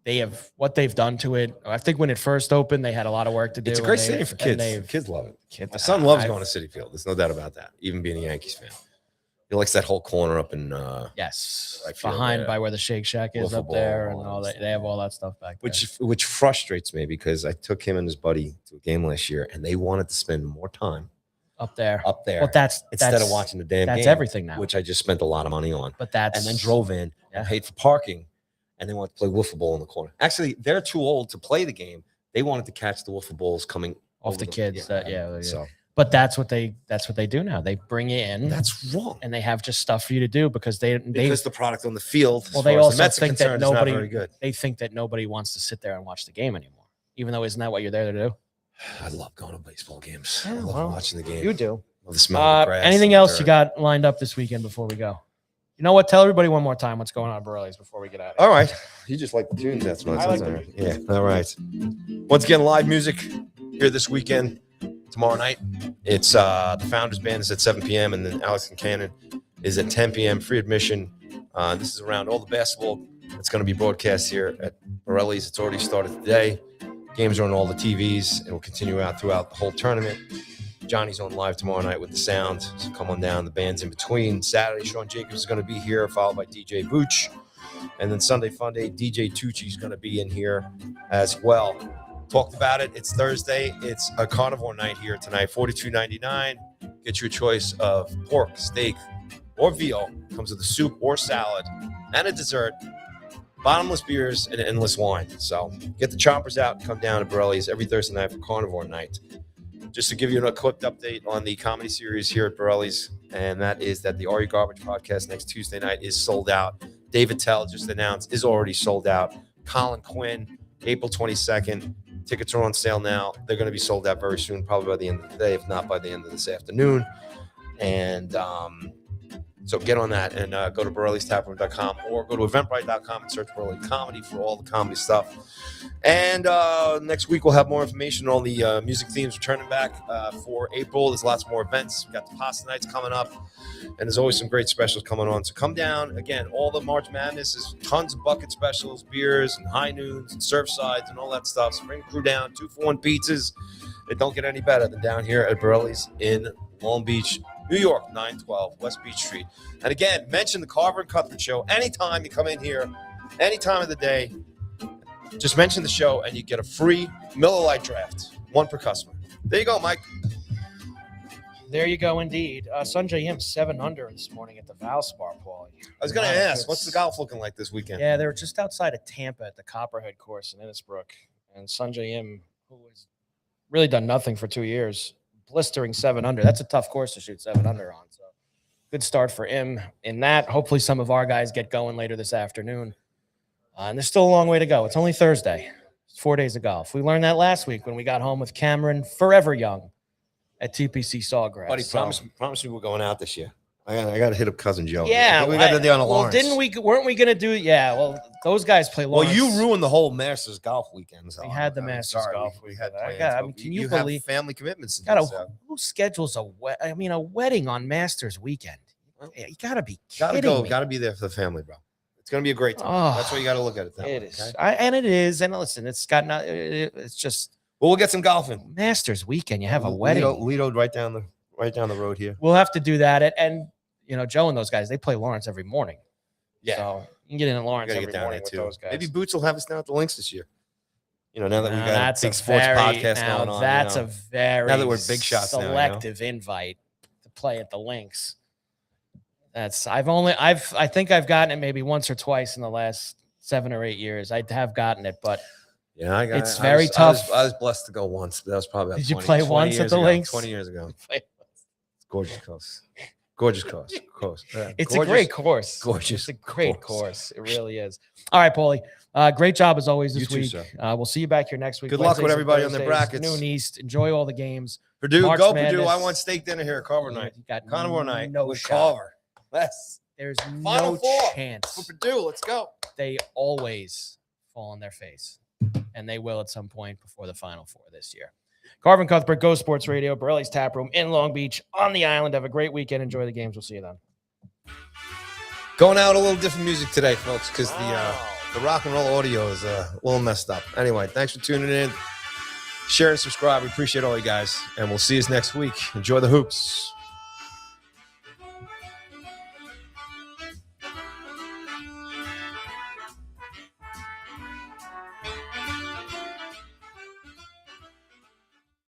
they have what they've done to it. I think when it first opened, they had a lot of work to do. It's a great stadium for kids. Kids love it. My son loves going to City Field. There's no doubt about that. Even being a Yankees fan, he likes that whole corner up in yes, right behind by where the Shake Shack is up there, and all that. They have all that stuff back there. Which frustrates me because I took him and his buddy to a game last year, and they wanted to spend more time up there. Well, instead of watching the damn game. That's everything now. Which I just spent a lot of money on. But and then drove in and paid for parking, and they wanted to play wiffle ball in the corner. Actually, they're too old to play the game. They wanted to catch the wiffle balls coming off the kids. So, but that's what they do now. They bring you in. That's wrong. And they have just stuff for you to do because the product on the field. Well, they also think that nobody. Not very good. They think that nobody wants to sit there and watch the game anymore. Even though isn't that what you're there to do? I love going to baseball games. Yeah, I love watching the game. You do. Love the smell of the grass. Anything else you got lined up this weekend before we go? You know what? Tell everybody one more time what's going on at Borrelli's before we get out of here. All right. You just like the tunes. That's what I like it Yeah. All right. Once again, live music here this weekend. Tomorrow night, it's the Founders Band is at 7 p.m. and then Alex and Cannon is at 10 p.m. Free admission. This is around all the basketball that's going to be broadcast here at Borrelli's. It's already started today. Games are on all the TVs. It will continue out throughout the whole tournament. Johnny's on live tomorrow night with the sound, so come on down. The band's in between. Saturday, Sean Jacobs is going to be here, followed by DJ Booch. And then Sunday Fun Day, DJ Tucci is going to be in here as well. Talked about it. It's Thursday. It's a carnivore night here tonight. $42.99. Get your choice of pork, steak, or veal. Comes with a soup or salad and a dessert. Bottomless beers and endless wine. So get the choppers out and come down to Borrelli's every Thursday night for carnivore night. Just to give you a quick update on the comedy series here at Borrelli's, and that is that the Are You Garbage podcast next Tuesday night is sold out. David Tell just announced is already sold out. Colin Quinn, April 22nd. Tickets are on sale now. They're going to be sold out very soon, probably by the end of the day, if not by the end of this afternoon. And so get on that and go to Borrelli'sTaproom.com or go to Eventbrite.com and search Borrelli Comedy for all the comedy stuff. And next week we'll have more information on the music themes returning back for April. There's lots more events. We've got the pasta nights coming up, and there's always some great specials coming on. So come down. Again, all the March Madness is tons of bucket specials, beers and high noons and surfsides and all that stuff. So bring the crew down, 2-for-1 pizzas. It don't get any better than down here at Borrelli's in Long Beach, New York, 912 West Beach Street. And again, mention the Carver and Cuthbert show. Anytime you come in here, any time of the day, just mention the show and you get a free Miller Lite draft, one per customer. There you go, Mike. There you go, indeed. Sanjay Yim 7 under this morning at the Valspar, Paul. I was going to ask, what's the golf looking like this weekend? Yeah, they were just outside of Tampa at the Copperhead course in Innisbrook. And Sanjay Yim, who has really done nothing for 2 years, blistering 7 under. That's a tough course to shoot 7 under on. So good start for him in that. Hopefully some of our guys get going later this afternoon. And there's still a long way to go. It's only Thursday. It's 4 days of golf. We learned that last week when we got home with Cameron Forever Young at TPC Sawgrass. Buddy, promise me we're going out this year. I got to hit up Cousin Joe. Yeah. We got to do on a Lawrence. Weren't we going to do it? Yeah. Well, those guys play Lawrence. Well, you ruined the whole Masters golf weekend. So we had the Masters golf. We had plans. Can you believe have family commitments? Who schedules a wedding on Masters weekend? You got to be kidding me. Got to be there for the family, bro. It's going to be a great time. Oh, that's why you got to look at it. It is. Okay? And it is. And listen, it's just. Well, we'll get some golfing. Masters weekend. You have a wedding. Lido right down the road here. We'll have to do that. And Joe and those guys, they play Lawrence every morning. Yeah. So you can get in at Lawrence every morning with those guys. Maybe Boots will have us down at the links this year. You know, now that we got a That's big sports podcast going on. That's you a know. very Now that we're big shots now, you know. selective invite to play at the links. I think I've gotten it maybe once or twice in the last 7 or 8 years. I have gotten it, but yeah, it's very tough. I was blessed to go once, but that was probably about Did you 20, play 20 once years at the ago, links? 20 years ago. Gorgeous course. Gorgeous course. It's a great course. Gorgeous. It's a great course. It really is. All right, Paulie. Great job as always this week. Sir. We'll see you back here next week. Good luck with Wednesdays and everybody on their Thursdays, brackets. Noon East. Enjoy all the games. Purdue, March go Madness. Purdue. I want steak dinner here at Carver night. You got Carnivore night no with shot. Carver. There's Final no four chance. for Purdue. Let's go. They always fall on their face, and they will at some point before the Final Four this year. Carver and Cuthbert, Go Sports Radio, Borrelli's Taproom in Long Beach on the island. Have a great weekend. Enjoy the games. We'll see you then. Going out a little different music today, folks, because the rock and roll audio is a little messed up. Anyway, thanks for tuning in. Share and subscribe. We appreciate all you guys, and we'll see you next week. Enjoy the hoops.